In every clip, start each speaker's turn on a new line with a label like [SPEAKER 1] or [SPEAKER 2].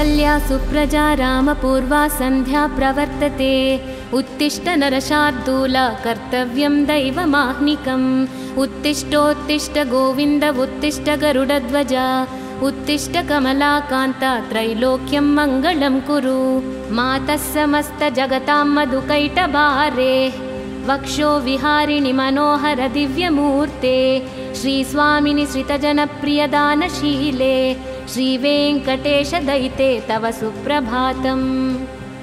[SPEAKER 1] कौसल्या सुप्रजा रामपूर्वा सन्ध्या प्रवर्तते। उत्तिष्ठ नरशार्दूल कर्तव्यं दैवमाह्निकम्। उत्तिष्ठोत्तिष्ठ गोविन्द उत्तिष्ठ गरुडध्वज। उत्तिष्ठ कमलाकान्त त्रैलोक्यं मङ्गलं कुरु। मातः समस्त जगतां मधुकैटभारे। वक्षो विहारिणि मनोहर दिव्यमूर्ते। श्रीस्वामिनि श्रितजनप्रियदानशीले। श्रीवेङ्कटेश दयिते तव सुप्रभातम्।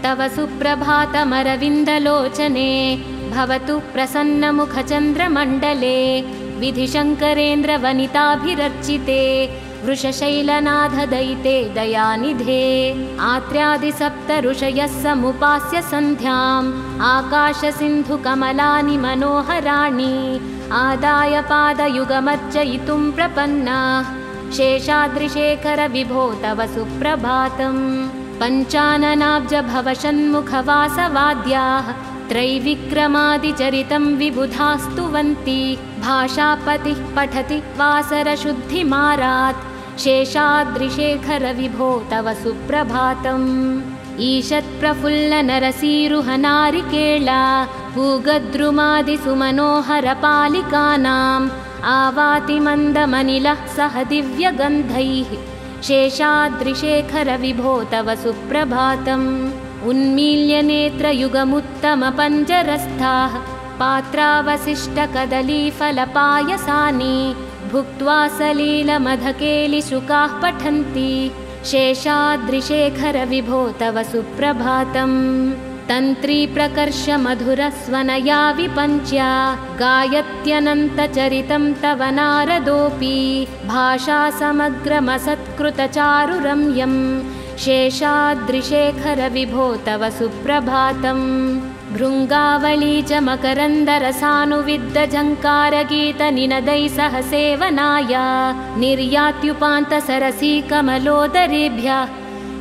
[SPEAKER 1] तव सुप्रभातमरविन्दलोचने। भवतु प्रसन्नमुखचन्द्रमण्डले। विधिशङ्करेन्द्र वनिताभिरर्चिते। वृषशैलनाथ दयिते दयानिधे। आत्र्यादिसप्त ऋषयः समुपास्य सन्ध्याम्। आकाशसिन्धुकमलानि मनोहराणि। आदाय पादयुगमर्चयितुं प्रपन्नाः। शेषाद्रिशेखर विभो तव सुप्रभातम्। पञ्चाननाब्ज भवषण्मुखवासवाद्याः। त्रैविक्रमादिचरितं विबुधास्तुवन्ति। भाषापतिः पठति वासरशुद्धिमारात्। शेषाद्रिशेखर विभो तव सुप्रभातम्। ईषत्प्रफुल्लनरसीरुहनारिकेला। पूगद्रुमादिसुमनोहरपालिकानाम्। आवाति मन्दमनिलः सह दिव्यगन्धैः। शेषाद्रिशेखर विभो तव सुप्रभातम्। उन्मील्य नेत्रयुगमुत्तमपञ्जरस्थाः। पात्रावशिष्टकदलीफलपायसानि। भुक्त्वा सलीलमधकेलिशुकाः पठन्ति। शेषाद्रिशेखर विभो तव सुप्रभातम्। तन्त्री प्रकर्ष मधुरस्वनया विपञ्च्या। गायत्यनन्तचरितं तव नारदोऽपि। भाषा समग्रमसत्कृतचारुरम्यम्। शेषाद्रिशेखर विभो तव सुप्रभातम्। भृङ्गावली च मकरन्दरसानुविद्धझङ्कारगीतनिनदैः सह सेवनाय। निर्यात्युपान्तसरसीकमलोदरेभ्यः।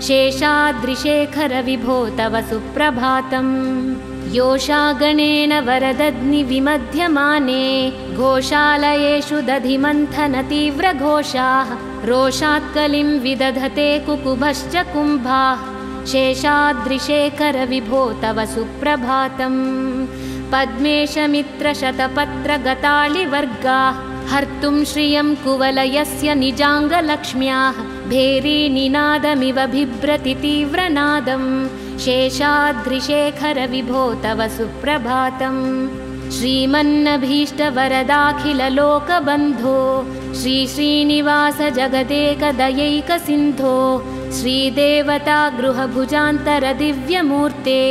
[SPEAKER 1] शेषाद्रिशेखर विभो तव सुप्रभातम्। योषागणेन वरदग्निविमध्यमाने। घोषालयेषु दधिमन्थनतीव्रघोषाः। रोषात्कलिं विदधते कुकुभश्च कुम्भाः। शेषाद्रिशेखर विभो तव सुप्रभातम्। पद्मेशमित्रशतपत्रगतालिवर्गाः। हर्तुं श्रियं कुवलयस्य निजाङ्गलक्ष्म्याः। भेरीनिनादमिव बिभ्रति तीव्रनादम्। शेषाद्रिशेखर विभो तव सुप्रभातम्। श्रीमन्नभीष्टवरदाखिललोकबन्धो। श्रीश्रीनिवास जगदेकदयैकसिन्धो। श्रीदेवता गृहभुजान्तरदिव्यमूर्ते।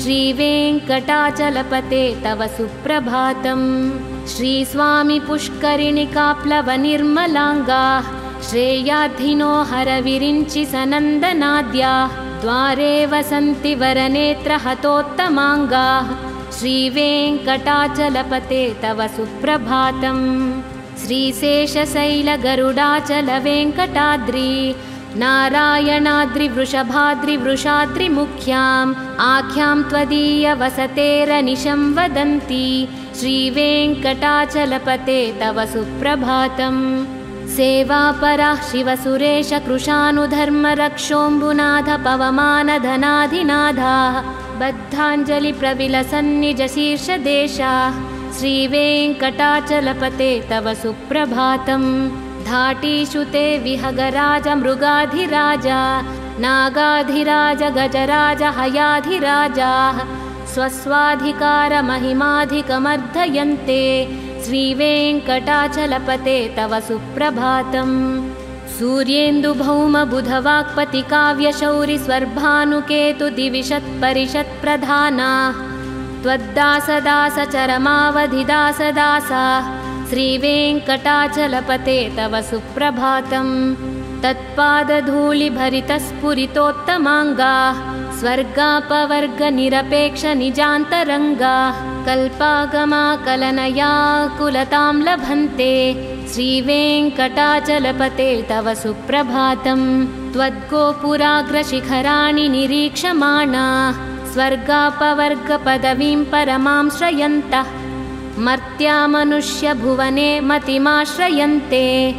[SPEAKER 1] श्रीवेङ्कटाचलपते तव सुप्रभातम्। श्रीस्वामि पुष्करिणिकाप्लवनिर्मलाङ्गाः। श्रेयाधिनो हरविरिञ्चि सनन्दनाद्याः। द्वारे वसन्ति वरनेत्रहतोत्तमाङ्गाः। श्रीवेङ्कटाचलपते तव सुप्रभातम्। श्रीशेषशैलगरुडाचलवेङ्कटाद्रि। नारायणाद्रिवृषभाद्रिवृषाद्रिमुख्याम्। आख्यां त्वदीयवसतेरनिशं वदन्ति। श्रीवेङ्कटाचलपते तव सुप्रभातम्। सेवापराः शिवसुरेश कृशानुधर्मरक्षोऽम्बुनाथ पवमानधनाधिनाथाः। बद्धाञ्जलिप्रविलसन्निजशीर्षदेशाः। श्रीवेङ्कटाचलपते तव सुप्रभातम्। धाटीषु ते विहगराज मृगाधिराजा। नागाधिराज गजराज हयाधिराजाः। स्वस्वाधिकारमहिमाधिकमर्धयन्ते। श्रीवेङ्कटाचलपते तव सुप्रभातम्। सूर्येन्दुभौमबुधवाक्पतिकाव्यशौरिस्वर्भानुकेतुदिविशत्परिषत्प्रधानाः। त्वद्दासदासचरमावधिदासदासाः। श्रीवेङ्कटाचलपते तव सुप्रभातम्। तत्पादधूलिभरितस्फुरितोत्तमाङ्गाः। स्वर्गापवर्गनिरपेक्षनिजान्तरङ्गाः। कल्पागमाकलनयाकुलतां लभन्ते। श्रीवेङ्कटाचलपते तव सुप्रभातम्। त्वद्गोपुराग्रशिखराणि निरीक्षमाणाः। स्वर्गापवर्गपदवीं परमां श्रयन्तः। मर्त्यामनुष्यभुवने मतिमाश्रयन्ते।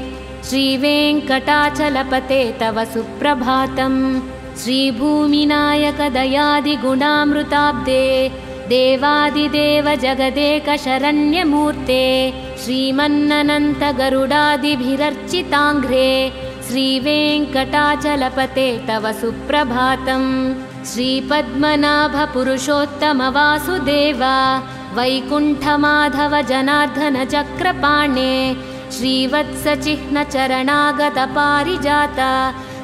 [SPEAKER 1] श्रीवेङ्कटाचलपते तव सुप्रभातम्। श्रीभूमिनायकदयादिगुणामृताब्दे देवादिदेव जगदेकशरण्यमूर्ते श्रीमन्ननन्तगरुडादिभिरर्चिताङ्घ्रे श्रीवेङ्कटाचलपते तव सुप्रभातम्। श्रीपद्मनाभपुरुषोत्तमवासुदेव वैकुण्ठमाधव जनार्दन चक्रपाणे श्रीवत्सचिह्नचरणागतपारिजात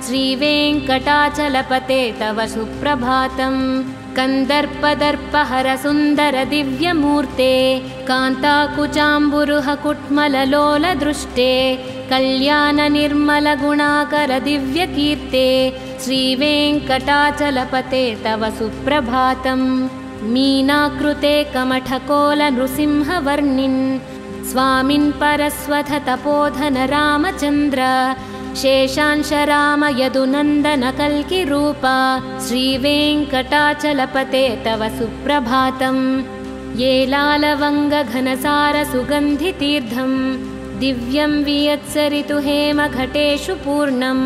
[SPEAKER 1] श्रीवेङ्कटाचलपते तव सुप्रभातम्। कन्दर्पदर्पहर सुन्दर दिव्यमूर्ते कान्ताकुचाम्बुरुह कुट्मललोलदृष्टे कल्याण निर्मल गुणाकर दिव्यकीर्ते श्रीवेङ्कटाचलपते तव सुप्रभातम्। मीनाकृते कमठकोल नृसिंहवर्णिन् स्वामिन् परस्वथ तपोधन रामचन्द्र शेषांश राम यदुनन्दन कल्किरूप श्रीवेङ्कटाचलपते तव सुप्रभातम्। ये लालवङ्गघनसार सुगन्धितीर्थम् दिव्यं वियत्सरितु हेमघटेषु पूर्णम्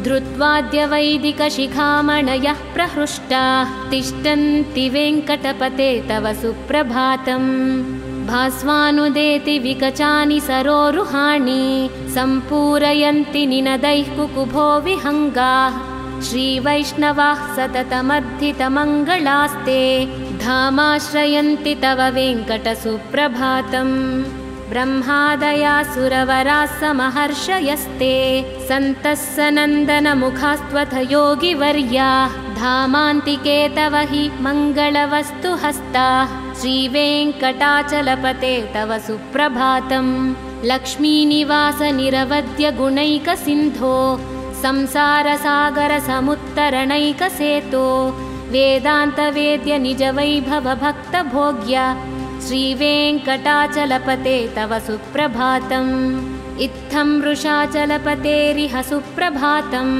[SPEAKER 1] धृत्वाद्यवैदिकशिखामणयः प्रहृष्टाः तिष्ठन्ति वेङ्कटपते तव सुप्रभातम्। भास्वानुदेति विकचानि सरोरुहाणि सम्पूरयन्ति निनदैः कुकुभो विहङ्गाः श्रीवैष्णवाः सततमर्धितमङ्गलास्ते धामाश्रयन्ति तव वेङ्कटसुप्रभातम्। ब्रह्मादयासुरवराः समहर्षयस्ते सन्तः सनन्दनमुखास्त्वथ योगिवर्याः धामान्तिके तव हि मङ्गलवस्तु हस्ताः श्रीवेङ्कटाचलपते तव सुप्रभातम्। लक्ष्मीनिवास निरवद्य गुणैकसिन्धो संसारसागर समुत्तरणैकसेतो वेदान्तवेद्य निजवैभव भक्तभोग्य श्रीवेङ्कटाचलपते तव सुप्रभातम्। इत्थं वृषाचलपतेरिह सुप्रभातम्।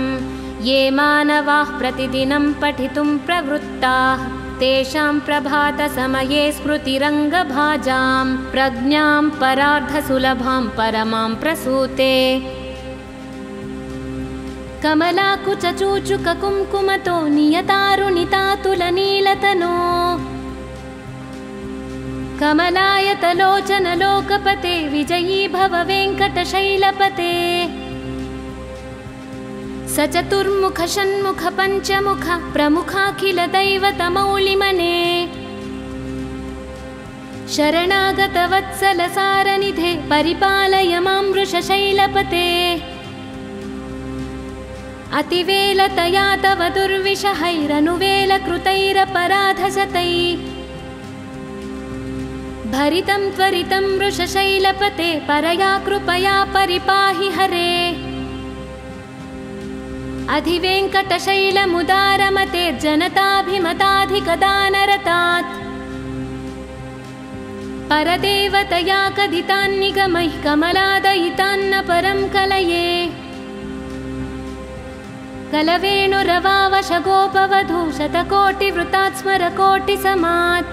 [SPEAKER 1] ये मानवाः प्रतिदिनं पठितुं प्रवृत्ताः तेषां प्रभातसमये स्मृतिरङ्गभाजां प्रज्ञां परार्धसुलभां परमां प्रसूते। कमलाकुचूचुककुङ्कुमतो नियतारुणितातुलनीलतनो कमलायतलोचन लोकपते विजयी भव वेङ्कटशैलपते। सचतुर्मुख षण्मुख पञ्चमुख प्रमुखाखिल दैवतमौलिमने शरणागत वत्सल सारनिधे परिपालय मां वृषशैलपते। अतिवेलतया तव दुर्विषहैरनुवेलकृतैरपराधशतैः भरितं त्वरितं वृषशैलपते परया कृपया परिपाहि हरे। अधिवेङ्कटशैलमुदारमते जनताभिमताधिकदानरतात् परदेवतया कथितान्निगमैः कमलादयितान्न परं कलये। कलवेणुरवावशगोपवधू शतकोटिवृतात् स्मरकोटिसमात्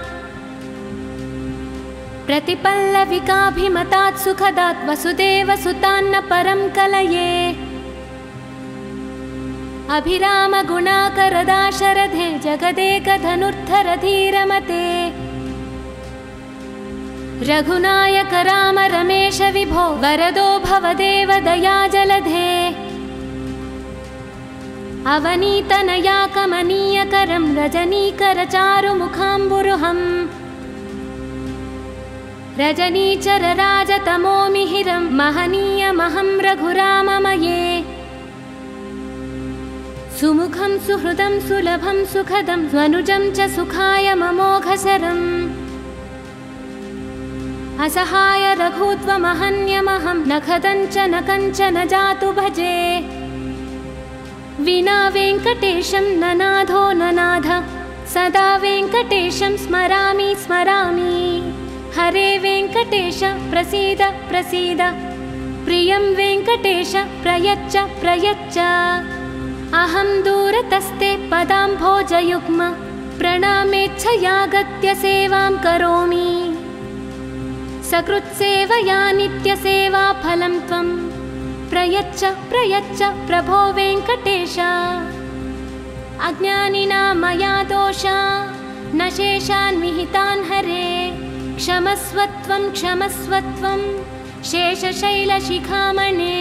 [SPEAKER 1] प्रतिपल्लविकाभिमतात् सुखदात् वसुदेवसुतान्न परं कलये। अभिरामगुणाकरदाशरथे जगदेकधनुर्धरधीरमते रघुनायक राम रमेश विभो वरदो भवदेव दयाजलधे। अवनीतनया कमनीयकरं रजनीकरचारुमुखाम्बुरुहम् रजनीचरराजतमोमिहिरं महनीयमहं रघुराममये। सुमुखं सुहृदं सुलभं सुखदं स्वनुजं च सुखाय ममोघशरम् असहाय रघुत्वमहन्यमहं न खदञ्च न कञ्चन जातु भजे। विना वेङ्कटेशं न नाथो न नाथ सदा वेङ्कटेशं स्मरामि स्मरामि। हरे वेङ्कटेश प्रसीद प्रसीद प्रियं वेङ्कटेश प्रयच्छ प्रयच्छ। अहं दूरतस्ते पदाम्भोजयुग्म प्रणामेच्छयागत्य सेवां करोमि। सकृत्सेवया नित्यसेवाफलं त्वं प्रयच्छ प्रयच्छ प्रभो वेङ्कटेश। अज्ञानिना मया दोषा न शेषान् विहितान् हरे क्षमस्वत्वं क्षमस्वत्वं शेषशैलशिखामणे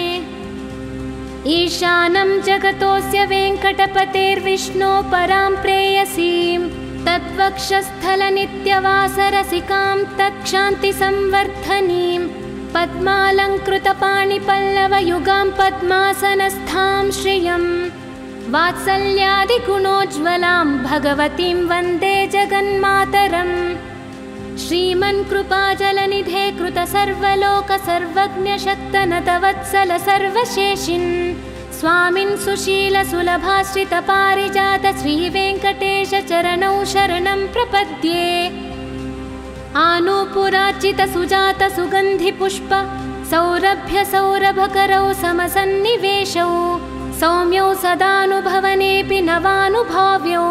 [SPEAKER 1] ईशानं जगतोऽस्य वेङ्कटपतेर्विष्णो परां प्रेयसीं तद्वक्षस्थलनित्यवासरसिकां तत्क्षान्तिसंवर्धनीं पद्मालङ्कृतपाणिपल्लवयुगां पद्मासनस्थां श्रियम् वात्सल्यादिगुणोज्ज्वलां भगवतीं वन्दे जगन्मातरम् श्रीमन्कृपाजलनिधे कृतसर्वलोकसर्वज्ञशक्तनतवत्सल सर्वशेषिन् स्वामिन् सुशीलसुलभाश्रितपारिजात श्रीवेङ्कटेशचरणौ शरणं प्रपद्ये आनूपुरार्चितसुजातसुगन्धिपुष्प सौरभ्यसौरभकरौ समसन्निवेशौ सौम्यौ सदानुभवनेऽपि नवानुभाव्यौ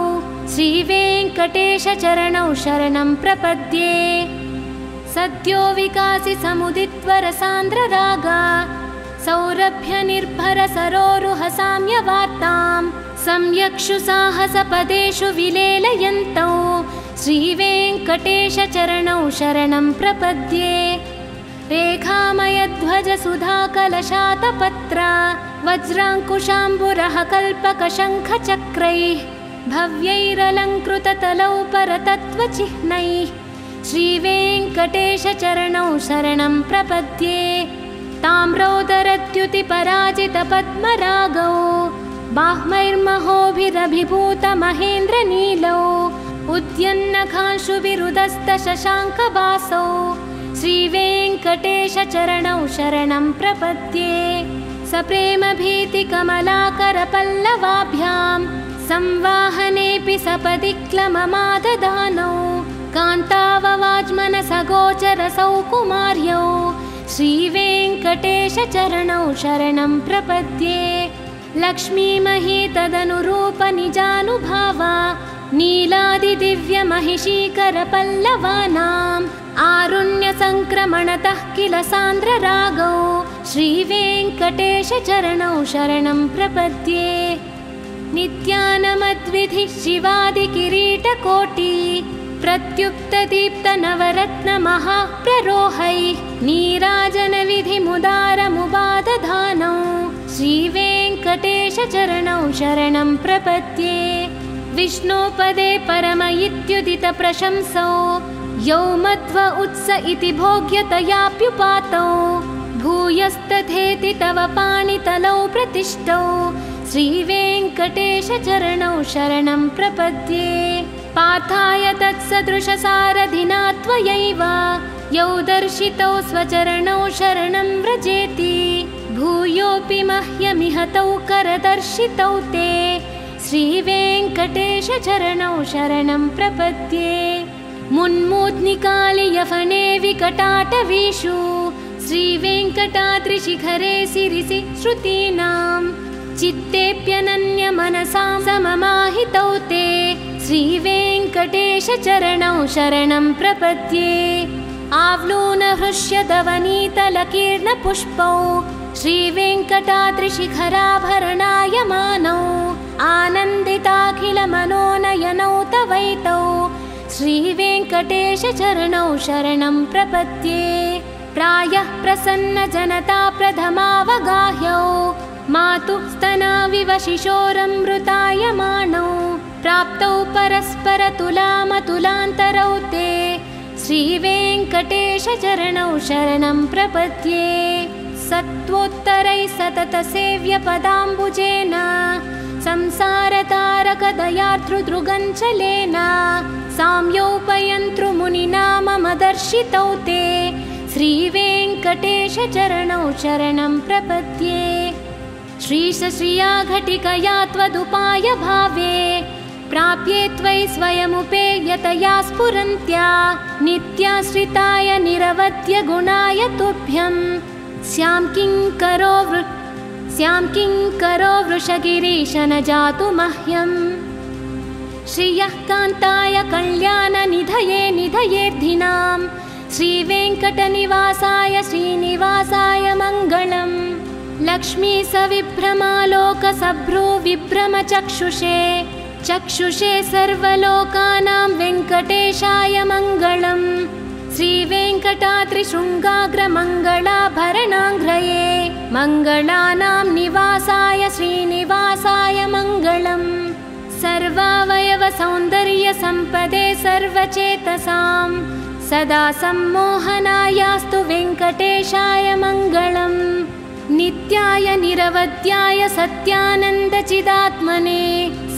[SPEAKER 1] श्रीवेङ्कटेशचरणौ शरणं प्रपद्ये सद्यो विकासि समुदित्वरसान्द्ररागा सौरभ्यनिर्भरसरोरुह साम्यवार्तां सम्यक्षु साहसपदेषु विलेलयन्तौ श्रीवेङ्कटेशचरणौ शरणं प्रपद्ये रेखामयध्वजसुधाकलशातपत्र वज्राङ्कुशाम्बुरः कल्पकशङ्खचक्रैः भव्यैरलङ्कृततलौ परतत्त्वचिह्नैः श्रीवेङ्कटेशचरणौ शरणं प्रपद्ये ताम्रोदरद्युतिपराजितपद्मरागौ बाह्मैर्महोभिरभिभूतमहेन्द्रनीलौ उद्यन्नखांशुभिरुदस्तशशाङ्कवासौ श्रीवेङ्कटेशचरणौ शरणं प्रपद्ये सप्रेमभीतिकमलाकरपल्लवाभ्यां संवाहनेऽपि सपदि क्लममाददानौ कान्ताववाज्मनसगोचरसौ कुमार्यौ श्रीवेङ्कटेशचरणौ शरणं प्रपद्ये लक्ष्मीमही तदनुरूपनिजानुभावा नीलादिदिव्यमहिषीकरपल्लवानाम् आरुण्यसङ्क्रमणतः किल सान्द्ररागौ श्रीवेङ्कटेशचरणौ शरणं प्रपद्ये नित्यानमद्विधिः शिवादिकिरीटकोटि प्रत्युक्तदीप्तनवरत्नमहाप्ररोहैः नीराजनविधिमुदारमुपादधानौ श्रीवेङ्कटेशचरणौ शरणं प्रपद्ये विष्णोपदे परम इत्युदितप्रशंसौ यौ मध्व उत्स इति भोग्यतयाप्युपातौ भूयस्तथेति तव पाणितलौ प्रतिष्ठौ श्रीवेङ्कटेशचरणौ शरणं प्रपद्ये पार्थाय तत्सदृशसारथिना त्वयैव यौ दर्शितौ स्वचरणौ शरणं व्रजेति भूयोऽपि मह्यमिह तौ करदर्शितौ ते श्रीवेङ्कटेशचरणौ शरणं प्रपद्ये मुन्मूद्निकालियफने विकटाटवीषु श्रीवेङ्कटाद्रिशिखरे सिरिसि श्रुतीनां चित्तेऽप्यनन्यमनसां सममाहितौ ते श्रीवेङ्कटेशचरणौ शरणं प्रपद्ये आवलूनहृष्यदवनीतलकीर्णपुष्पौ श्रीवेङ्कटाद्रिशिखराभरणायमानौ आनन्दिताखिलमनोनयनौ तवैतौ श्रीवेङ्कटेशचरणौ शरणं प्रपद्ये प्रायः प्रसन्नजनता प्रथमावगाह्यौ मातुः स्तनाविव शिशोरमृतायमानौ प्राप्तौ परस्परतुलामतुलान्तरौ ते श्रीवेङ्कटेशचरणौ शरणं प्रपद्ये सत्त्वोत्तरैः सततसेव्यपदाम्बुजेन संसारतारकदयार्तृदृगञ्चलेन साम्योपयन्तृमुनिना मम दर्शितौ ते श्रीवेङ्कटेशचरणौ शरणं प्रपद्ये श्रीशश्रिया घटिकया त्वदुपाय भावे प्राप्ये त्वयि स्वयमुपेयतया स्फुरन्त्या नित्याश्रिताय निरवध्य गुणाय तुभ्यं स्यां किङ्करो वृषगिरीश न जातु मह्यम् श्रियः कान्ताय कल्याणनिधये निधयेऽर्धिनां श्रीवेङ्कटनिवासाय श्रीनिवासाय मङ्गलम् लक्ष्मी सविभ्रमालोकसभ्रूविभ्रमचक्षुषे चक्षुषे सर्वलोकानां वेङ्कटेशाय मङ्गलम्। श्रीवेङ्कटाद्रिशृङ्गाग्रमङ्गलाभरणाङ्घ्रये मङ्गलानां निवासाय श्रीनिवासाय मङ्गलम्। सर्वावयवसौन्दर्यसम्पदे सर्वचेतसां सदा सम्मोहनायास्तु वेङ्कटेशाय मङ्गलम्। नित्याय निरवध्याय सत्यानन्दचिदात्मने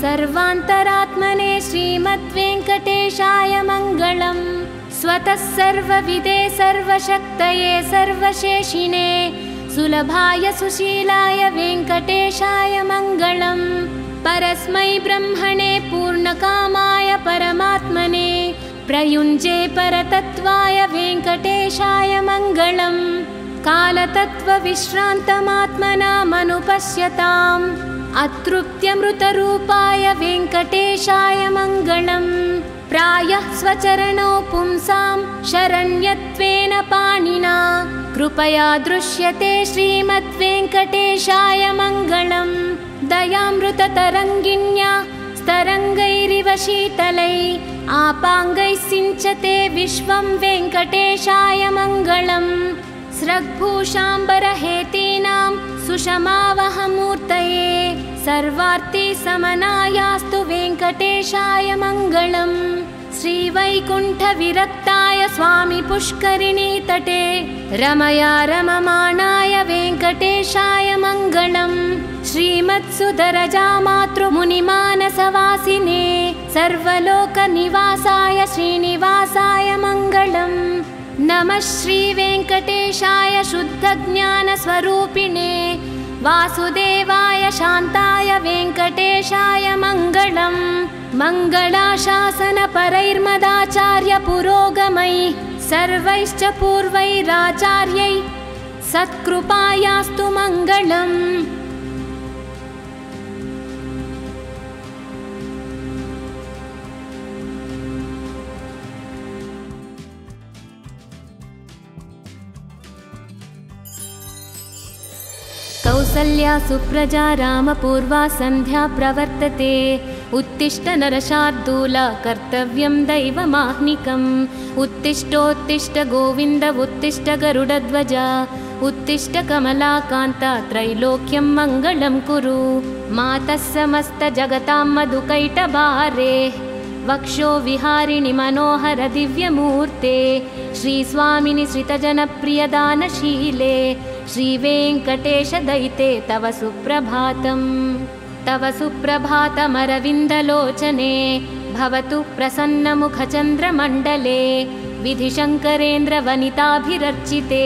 [SPEAKER 1] सर्वान्तरात्मने श्रीमद्वेङ्कटेशाय मङ्गलम्। स्वतः सर्वविदे सर्वशक्तये सर्वशेषिणे सुलभाय सुशीलाय वेङ्कटेशाय मङ्गलम्। परस्मै ब्रह्मणे पूर्णकामाय परमात्मने प्रयुञ्जे परतत्त्वाय वेङ्कटेशाय मङ्गलम्। कालतत्त्वविश्रान्तमात्मनामनुपश्यताम् अतृप्त्यमृतरूपाय वेङ्कटेशाय मङ्गलम्। प्रायः स्वचरणौ पुंसां शरण्यत्वेन पाणिना कृपया दृश्यते श्रीमद्वेङ्कटेशाय मङ्गलम्। दयामृततरङ्गिण्या स्तरङ्गैरिव शीतलै आपाङ्गैः सिञ्चते विश्वं वेङ्कटेशाय मङ्गलम्। स्रग्भूषाम्बरहेतीनां सुषमावहमूर्तये सर्वार्तिसमनायास्तु वेङ्कटेशाय मङ्गलम्। श्रीवैकुण्ठविरक्ताय स्वामी पुष्करिणीतटे रमया रममाणाय वेङ्कटेशाय मङ्गलम्। श्रीमत्सुदरजामातृमुनिमानसवासिने सर्वलोकनिवासाय श्रीनिवासाय मङ्गलम्। नमः श्रीवेङ्कटेशाय शुद्धज्ञानस्वरूपिणे वासुदेवाय शान्ताय वेङ्कटेशाय मङ्गलम्। मङ्गलाशासनपरैर्मदाचार्यपुरोगमैः सर्वैश्च पूर्वैराचार्यैः सत्कृपायास्तु मङ्गलम्। कौसल्या सुप्रजा रामपूर्वा सन्ध्या प्रवर्तते उत्तिष्ठ नरशार्दूल कर्तव्यं दैवमाह्निकम्। उत्तिष्ठोत्तिष्ठ गोविन्द उत्तिष्ठ गरुडध्वज उत्तिष्ठ कमलाकान्त त्रैलोक्यं मङ्गलं कुरु। मातः समस्तजगतां मधुकैटभारे वक्षो विहारिणि मनोहर दिव्यमूर्ते श्रीस्वामिनि श्रितजनप्रियदानशीले श्रीवेङ्कटेश दयिते तव सुप्रभातम्। तव सुप्रभातमरविन्दलोचने भवतु प्रसन्नमुखचन्द्रमण्डले विधिशङ्करेन्द्रवनिताभिरर्चिते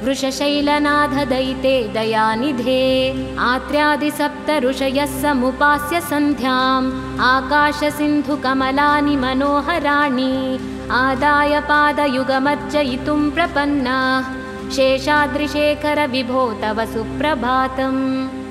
[SPEAKER 1] वृषशैलनाथ दयिते दयानिधे। आत्र्यादिसप्त ऋषयः समुपास्य सन्ध्याम् आकाशसिन्धुकमलानि मनोहराणि आदाय पादयुगमर्चयितुं प्रपन्नाः शेषाद्रिशेखर विभो तव सुप्रभातम्।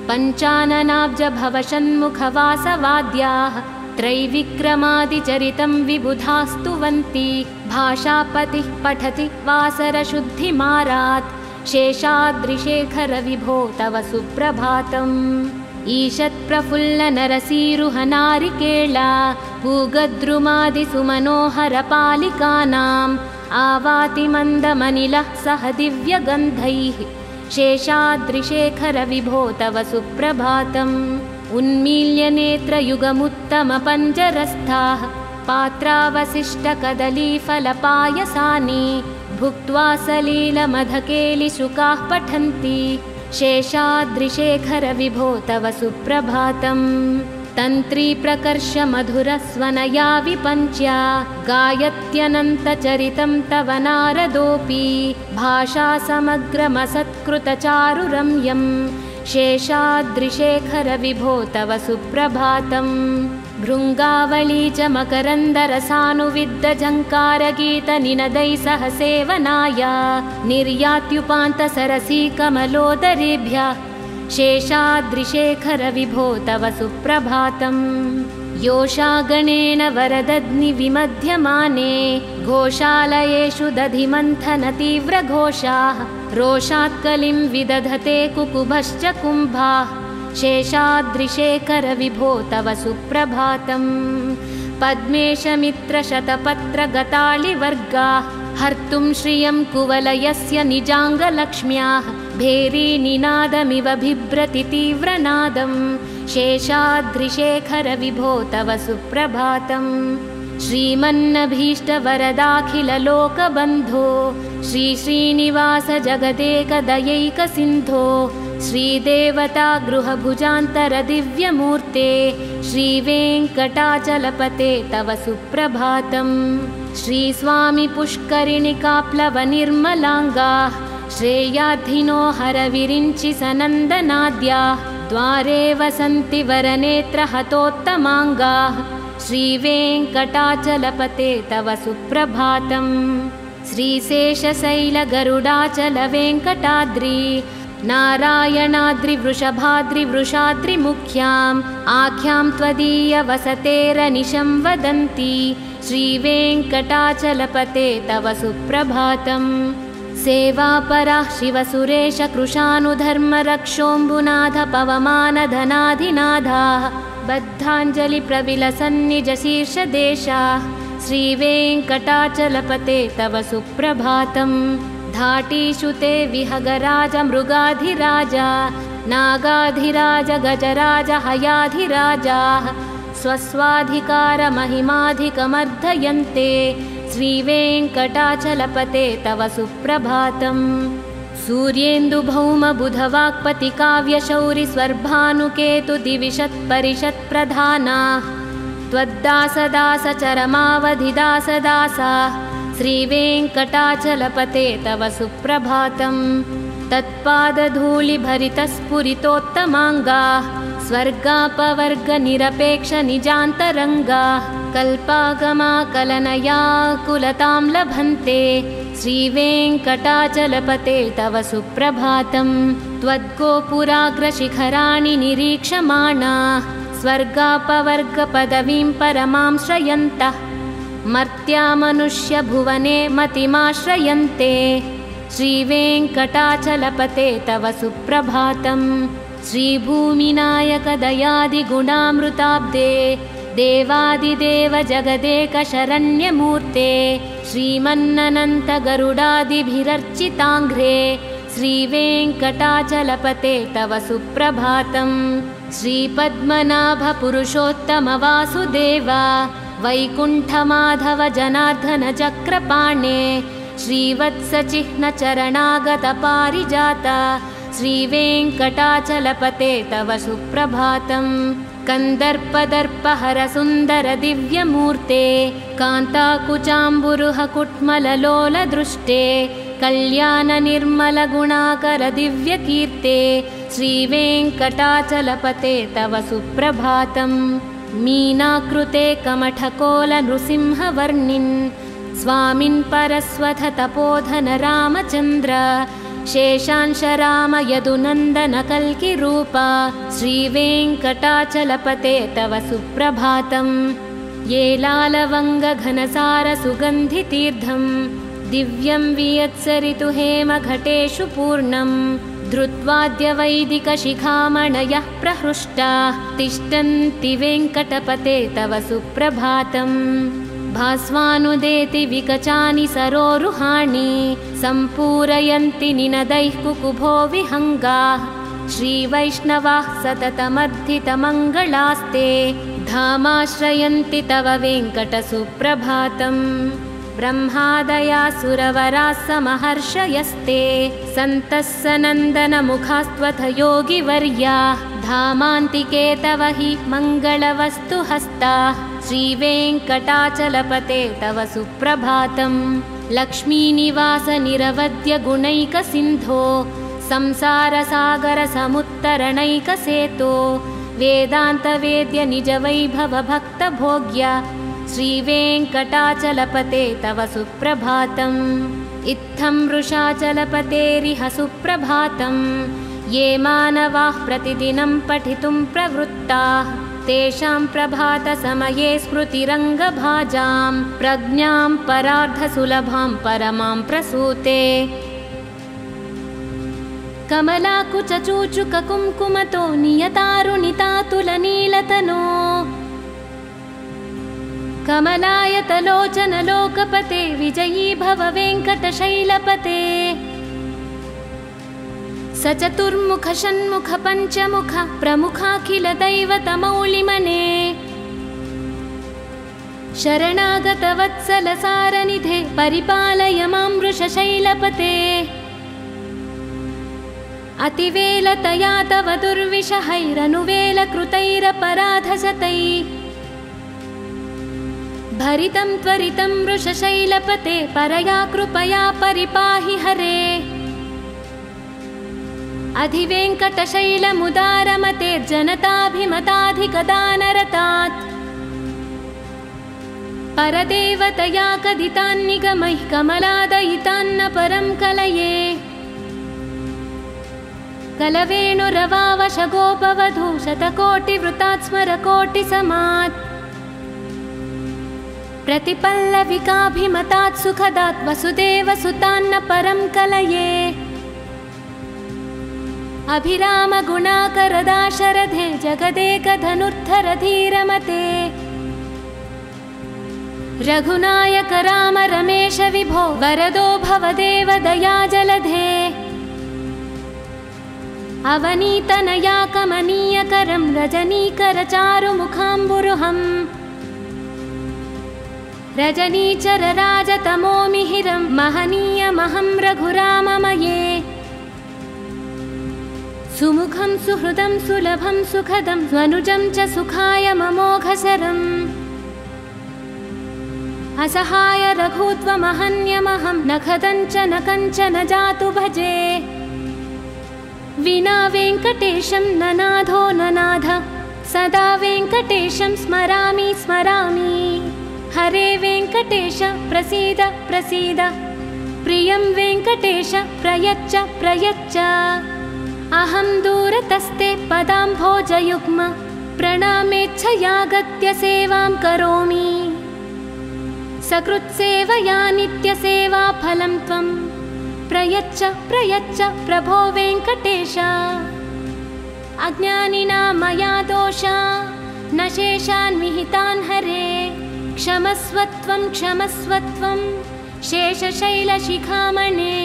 [SPEAKER 1] पञ्चाननाब्ज भवषण्मुखवासवाद्याः त्रैविक्रमादिचरितं विबुधास्तुवन्ति भाषापतिः पठति वासरशुद्धिमारात् शेषाद्रिशेखर विभो तव सुप्रभातम्। ईषत्प्रफुल्लनरसीरुहनारिकेला पूगद्रुमादिसुमनोहरपालिकानाम् आवाति मन्दमनिलः सह दिव्यगन्धैः शेषाद्रिशेखर विभो तव सुप्रभातम्। उन्मील्यनेत्रयुगमुत्तमपञ्जरस्थाः पात्रावशिष्टकदलीफलपायसानि भुक्त्वा सलीलमधकेलिशुकाः पठन्ति शेषाद्रिशेखर विभो तव सुप्रभातम्। तन्त्रीप्रकर्षमधुरस्वनया विपञ्च्या गायत्यनन्तचरितं तव नारदोऽपि भाषासमग्रमसत्कृतचारुरम्यं शेषाद्रिशेखर विभो तव सुप्रभातम्। भृङ्गावली च मकरन्दरसानुविद्धझङ्कारगीतनिनदैः सह सेवनाय निर्यात्युपान्तसरसीकमलोदरेभ्यः शेषाद्रिशेखर विभो तव सुप्रभातम्। योषागणेन वरदग्निविमध्यमाने घोषालयेषु दधिमन्थनतीव्रघोषाः रोषात्कलिं विदधते कुकुभश्च कुम्भाः शेषाद्रिशेखर विभो तव सुप्रभातम् पद्मेशमित्रशतपत्रगतालिवर्गाः हर्तुं श्रियं कुवलयस्य निजाङ्गलक्ष्म्याः भेरीनिनादमिव बिभ्रति तीव्रनादम् शेषाद्रिशेखर विभो तव सुप्रभातम् श्रीमन्नभीष्टवरदाखिललोकबन्धो श्रीश्रीनिवास जगदेकदयैकसिन्धो श्रीदेवता गृहभुजान्तर दिव्यमूर्ते श्रीवेङ्कटाचलपते तव सुप्रभातम् श्रीस्वामि पुष्करिणिकाप्लवनिर्मलाङ्गाः श्रेयाधिनो हरविरिञ्चि सनन्दनाद्याः द्वारे वसन्ति वरनेत्रहतोत्तमाङ्गाः श्रीवेङ्कटाचलपते तव सुप्रभातम् श्रीशेषशैलगरुडाचलवेङ्कटाद्रि नारायणाद्रिवृषभाद्रिवृषाद्रिमुख्याम् आख्यां त्वदीयवसतेरनिशं वदन्ति श्रीवेङ्कटाचलपते तव सुप्रभातम् सेवापराः शिवसुरेशकृशानुधर्मरक्षोऽम्बुनाथ पवमानधनाधिनाथाः बद्धाञ्जलिप्रविलसन्निजशीर्षदेशाः श्रीवेङ्कटाचलपते तव सुप्रभातम् धाटीषु ते विहगराज मृगाधिराज नागाधिराज गजराज हयाधिराजाः स्वस्वाधिकारमहिमाधिकमर्धयन्ते श्रीवेङ्कटाचलपते तव सुप्रभातम् सूर्येन्दुभौमबुधवाक्पतिकाव्यशौरिस्वर्भानुकेतु दिविशत्परिषत्प्रधानाः त्वद्दासदासचरमावधिदासदासाः श्रीवेङ्कटाचलपते तव सुप्रभातम् तत्पादधूलिभरितस्फुरितोत्तमाङ्गाः स्वर्गापवर्गनिरपेक्षनिजान्तरङ्गाः कल्पागमाकलनयाकुलतां लभन्ते श्रीवेङ्कटाचलपते तव सुप्रभातम् त्वद्गोपुराग्रशिखराणि निरीक्षमाणाः स्वर्गापवर्गपदवीं परमां श्रयन्तः मर्त्या मनुष्यभुवने मतिमाश्रयन्ते श्रीवेङ्कटाचलपते तव सुप्रभातम् श्रीभूमिनायकदयादिगुणामृताब्दे देवादिदेव जगदेकशरण्यमूर्ते श्रीमन्ननन्तगरुडादिभिरर्चिताङ्घ्रे श्रीवेङ्कटाचलपते तव सुप्रभातम् श्रीपद्मनाभपुरुषोत्तमवासुदेव वैकुण्ठमाधव जनार्दन चक्रपाणे श्रीवत्सचिह्नचरणागतपारिजात श्रीवेङ्कटाचलपते तव सुप्रभातम् कन्दर्पदर्पहर सुन्दर दिव्यमूर्ते कान्ताकुचाम्बुरुह कुट्मललोलदृष्टे कल्याणनिर्मलगुणाकर दिव्यकीर्ते श्रीवेङ्कटाचलपते तव सुप्रभातम् मीनाकृते कमठकोलनृसिंहवर्णिन् स्वामिन् परस्वथ तपोधन रामचन्द्र शेषांशराम यदुनन्दन कल्किरूप श्रीवेङ्कटाचलपते तव सुप्रभातम् ये लालवङ्गघनसार सुगन्धितीर्थम् दिव्यं वियत्सरितु हेमघटेषु पूर्णम् धृत्वाद्यवैदिकशिखामणयः प्रहृष्टाः तिष्ठन्ति वेङ्कटपते तव सुप्रभातम् भास्वानुदेति विकचानि सरोरुहाणि सम्पूरयन्ति निनदैः कुकुभो विहङ्गाः श्रीवैष्णवाः सततमर्थितमङ्गलास्ते धामाश्रयन्ति तव वेङ्कटसुप्रभातम् ब्रह्मादयासुरवराः समहर्षयस्ते सन्तः सनन्दनमुखास्त्वथ योगिवर्याः धामान्तिके तव हि मङ्गलवस्तुहस्ताः श्रीवेङ्कटाचलपते तव सुप्रभातम् लक्ष्मीनिवास निरवद्य गुणैकसिन्धो संसारसागरसमुत्तरणैकसेतो वेदान्तवेद्य निजवैभव भक्तभोग्य श्रीवेङ्कटाचलपते तव सुप्रभातम् इत्थं वृषाचलपतेरिह सुप्रभातम् ये मानवाः प्रतिदिनं पठितुं प्रवृत्ताः तेषां प्रभातसमये स्मृतिरङ्गभाजां प्रज्ञां परार्धसुलभां परमां प्रसूते कमलाकुचूचुककुङ्कुमतो नियतारुणितातुलनीलतनो कमलायतलोचनलोकपते विजयी भव वेङ्कटशैलपते सचतुर्मुख षण्मुख पञ्चमुख प्रमुखाखिल दैवतमौलिमने शरणागतवत्सलसारनिधे परिपालय मां वृषशैलपते अतिवेलतया तव दुर्विषहैरनुवेलकृतैरपराधशतैः भरितं त्वरितं वृषशैलपते परया कृपया परिपाहि हरे अधिवेङ्कटशैलमुदारमतेर्जनताभिमताधिकदानरतात् परदेवतया कदितान्निगमैः कमलादयितान्न परं कलये कलवेणुरवावशगोपवधू शतकोटिवृतात् स्मरकोटिसमात् प्रतिपल्लविकाभिमतात् सुखदात् वसुदेवसुतान्न परं कलये अभिरामगुणाकरदाशरथे जगदेकधनुर्धरधीरमते रघुनायक राम रमेश विभो वरदो भवदेव दयाजलधे अवनीतनया कमनीयकरं रजनीकरचारुमुखाम्बुरुहम् रजनीचरराजतमोमिहिरं महनीयमहं रघुराममये सुमुखं सुहृदं सुलभं सुखदं स्वनुजं च सुखाय ममोघशरम् असहाय रघुत्वमहन्यमहं न खदञ्च न कञ्चन जातु भजे विना वेङ्कटेशं न नाथो न नाथ सदा वेङ्कटेशं स्मरामि स्मरामि हरे वेङ्कटेश प्रसीद प्रसीद प्रियं वेङ्कटेश प्रयच्छ प्रयच्छ अहं दूरतस्ते पदाम्भोजयुग्म प्रणामेच्छयागत्य सेवां करोमि सकृत्सेवया नित्यसेवाफलं त्वं प्रयच्छ प्रयच्छ प्रभो वेङ्कटेश अज्ञानिना मया दोषा न शेषान् विहितान् हरे क्षमस्वत्वं क्षमस्वत्वं शेषशैलशिखामणे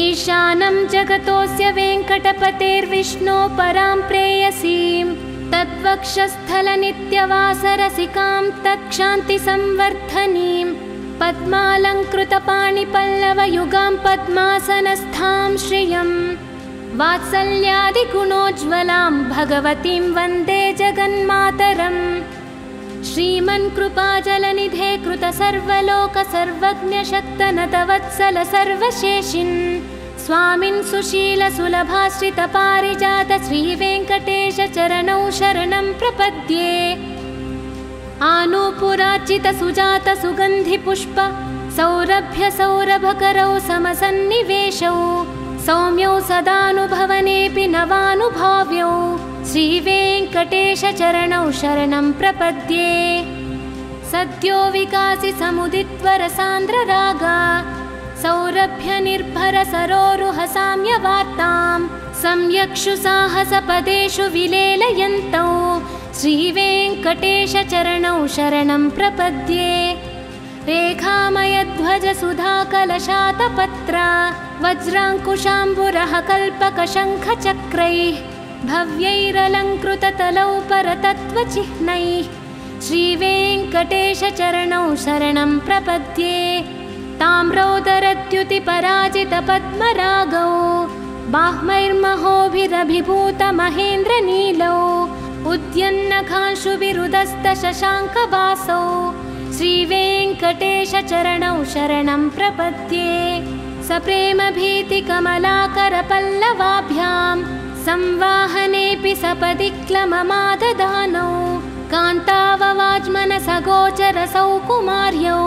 [SPEAKER 1] ईशानं जगतोऽस्य वेङ्कटपतेर्विष्णो परां प्रेयसीं तद्वक्षस्थलनित्यवासरसिकां तत्क्षान्तिसंवर्धनीं पद्मालङ्कृतपाणिपल्लवयुगां पद्मासनस्थां श्रियं वात्सल्यादिगुणोज्ज्वलां भगवतीं वन्दे जगन्मातरम् श्रीमन्कृपाजलनिधे कृतसर्वलोकसर्वज्ञशक्तनतवत्सल सर्वशेषिन् स्वामिन् सुशीलसुलभाश्रितपारिजात श्रीवेङ्कटेश चरणौ शरणं प्रपद्ये आनूपुरार्चितसुजात सुगन्धिपुष्प सौरभ्य सौरभकरौ समसन्निवेशौ सौम्यौ सदानुभवनेऽपि नवानुभाव्यौ श्रीवेङ्कटेश चरणौ शरणं प्रपद्ये सद्यो विकासि समुदित्वरसान्द्ररागा सौरभ्य निर्भर सरोरुह साम्यवार्तां सम्यक्षु साहसपदेषु विलेलयन्तौ श्रीवेङ्कटेश चरणौ शरणं प्रपद्ये रेखामयध्वज सुधाकलशातपत्र वज्राङ्कुशाम्बुरः कल्पकशङ्खचक्रैः भव्यैरलङ्कृततलौ परतत्त्वचिह्नैः श्रीवेङ्कटेश चरणौ शरणं प्रपद्ये ताम्रोदरद्युतिपराजितपद्मरागौ बाह्मैर्महोभिरभिभूतमहेन्द्रनीलौ उद्यन्नखांशुभिरुदस्तशशाङ्कवासौ श्रीवेङ्कटेश चरणौ शरणं प्रपद्ये सप्रेमभीतिकमलाकरपल्लवाभ्यां संवाहनेऽपि सपदि क्लममाददानौ कान्ताववाज्मनसगोचरसौ कुमार्यौ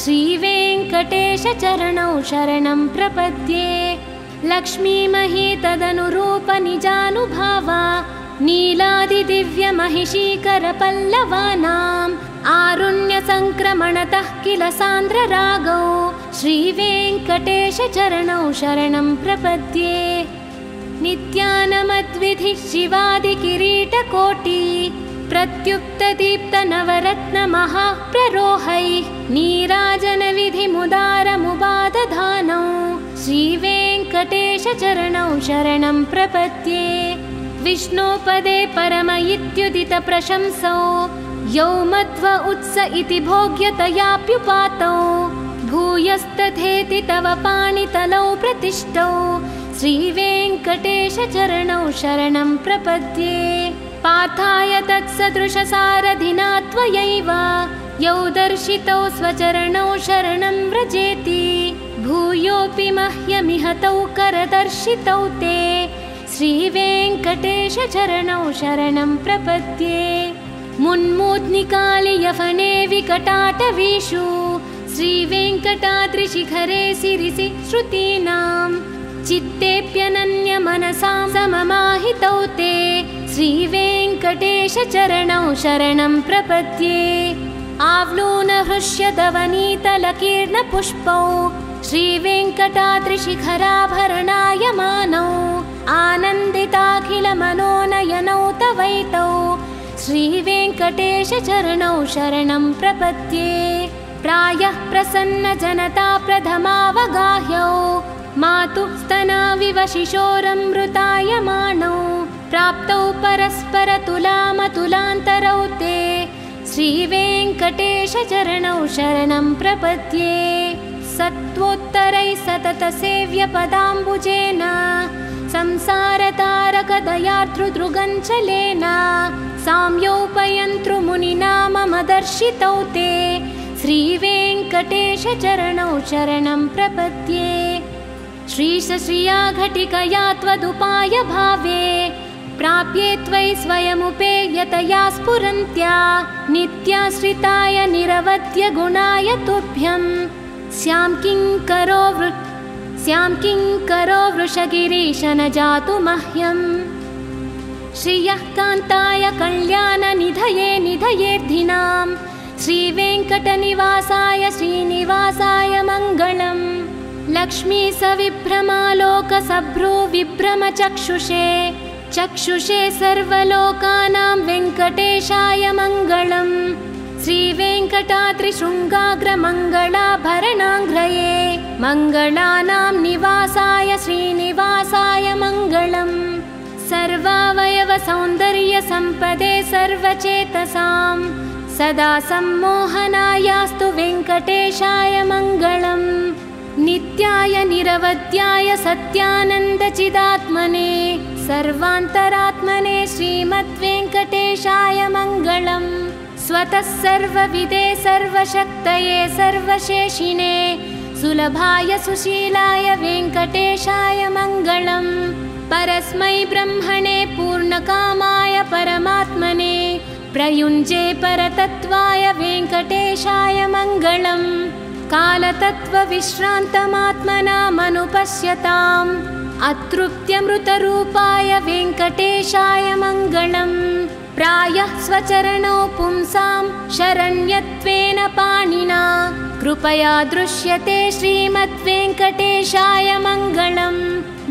[SPEAKER 1] श्रीवेङ्कटेश चरणौ शरणं प्रपद्ये लक्ष्मीमही तदनुरूपनिजानुभावा नीलादिदिव्यमहिषीकरपल्लवानाम् आरुण्यसङ्क्रमणतः किल सान्द्ररागौ श्रीवेङ्कटेशचरणौ शरणं प्रपद्ये। नित्यानमद्विधिः शिवादिकिरीटकोटि प्रत्युक्तदीप्तनवरत्नमहाप्ररोहैः नीराजनविधिमुदारमुपादधानौ श्रीवेङ्कटेशचरणौ शरणं प्रपद्ये। विष्णोपदे परम इत्युदितप्रशंसौ यौ मध्व उत्स इति भोग्यतयाप्युपातौ भूयस्तथेति तव पाणितलौ प्रतिष्ठौ श्रीवेङ्कटेशचरणौ शरणं प्रपद्ये। पार्थाय तत्सदृशसारथिना त्वयैव यौ दर्शितौ स्वचरणौ शरणं व्रजेति भूयोऽपि मह्यमिहतौ करदर्शितौ ते श्रीवेङ्कटेशचरणौ शरणं प्रपद्ये। मुन्मूद्निकालियफने विकटाटवीषु श्रीवेङ्कटाद्रिशिखरे सिरिसि श्रुतीनां चित्तेऽप्यनन्यमनसां सममाहितौ ते श्रीवेङ्कटेशचरणौ शरणं प्रपद्ये। आवलूनहृष्यदवनीतलकीर्णपुष्पौ श्रीवेङ्कटाद्रिशिखराभरणायमानौ आनन्दिताखिलमनोनयनौ तवैतौ श्रीवेङ्कटेशचरणौ शरणं प्रपद्ये। प्रायः प्रसन्नजनता प्रथमावगाह्यौ मातुः स्तनाविव शिशोरमृतायमानौ प्राप्तौ परस्परतुलामतुलान्तरौ ते श्रीवेङ्कटेशचरणौ शरणं प्रपद्ये। सत्त्वोत्तरैः सततसेव्यपदाम्बुजेन संसारतारकदयार्द्रुदृगञ्चलेन साम्योपयन्तृमुनिना मम दर्शितौ ते श्रीवेङ्कटेशचरणौ शरणं प्रपद्ये। श्रीशश्रिया घटिकया त्वदुपाय भावे प्राप्ये त्वयि स्वयमुपेयतया स्फुरन्त्या नित्याश्रिताय निरवध्य गुणाय तुभ्यं स्यां किङ्करो वृषगिरीश न जातु मह्यम्। श्रियः कान्ताय कल्याणनिधये निधयेऽर्धिनां श्रीवेङ्कटनिवासाय श्रीनिवासाय मङ्गलम्। लक्ष्मी सविभ्रमालोकसभ्रूविभ्रमचक्षुषे चक्षुषे सर्वलोकानां वेङ्कटेशाय मङ्गलम्। श्रीवेङ्कटाद्रिशृङ्गाग्रमङ्गलाभरणाङ्ग्रये मङ्गलानां निवासाय श्रीनिवासाय मङ्गलम्। सर्वावयवसौन्दर्यसम्पदे सर्वचेतसां सदा सम्मोहनायास्तु वेङ्कटेशाय मङ्गलम्। नित्याय निरवध्याय सत्यानन्दचिदात्मने सर्वान्तरात्मने श्रीमद्वेङ्कटेशाय मङ्गलम्। स्वतः सर्वविदे सर्वशक्तये सर्वशेषिणे सुलभाय सुशीलाय वेङ्कटेशाय मङ्गलम्। परस्मै ब्रह्मणे पूर्णकामाय परमात्मने प्रयुञ्जे परतत्त्वाय वेङ्कटेशाय मङ्गलम्। कालतत्त्वविश्रान्तमात्मनामनुपश्यताम् अतृप्त्यमृतरूपाय वेङ्कटेशाय मङ्गलम्। प्रायः स्वचरणौ पुंसां शरण्यत्वेन पाणिना कृपया दृश्यते श्रीमद्वेङ्कटेशाय मङ्गलम्।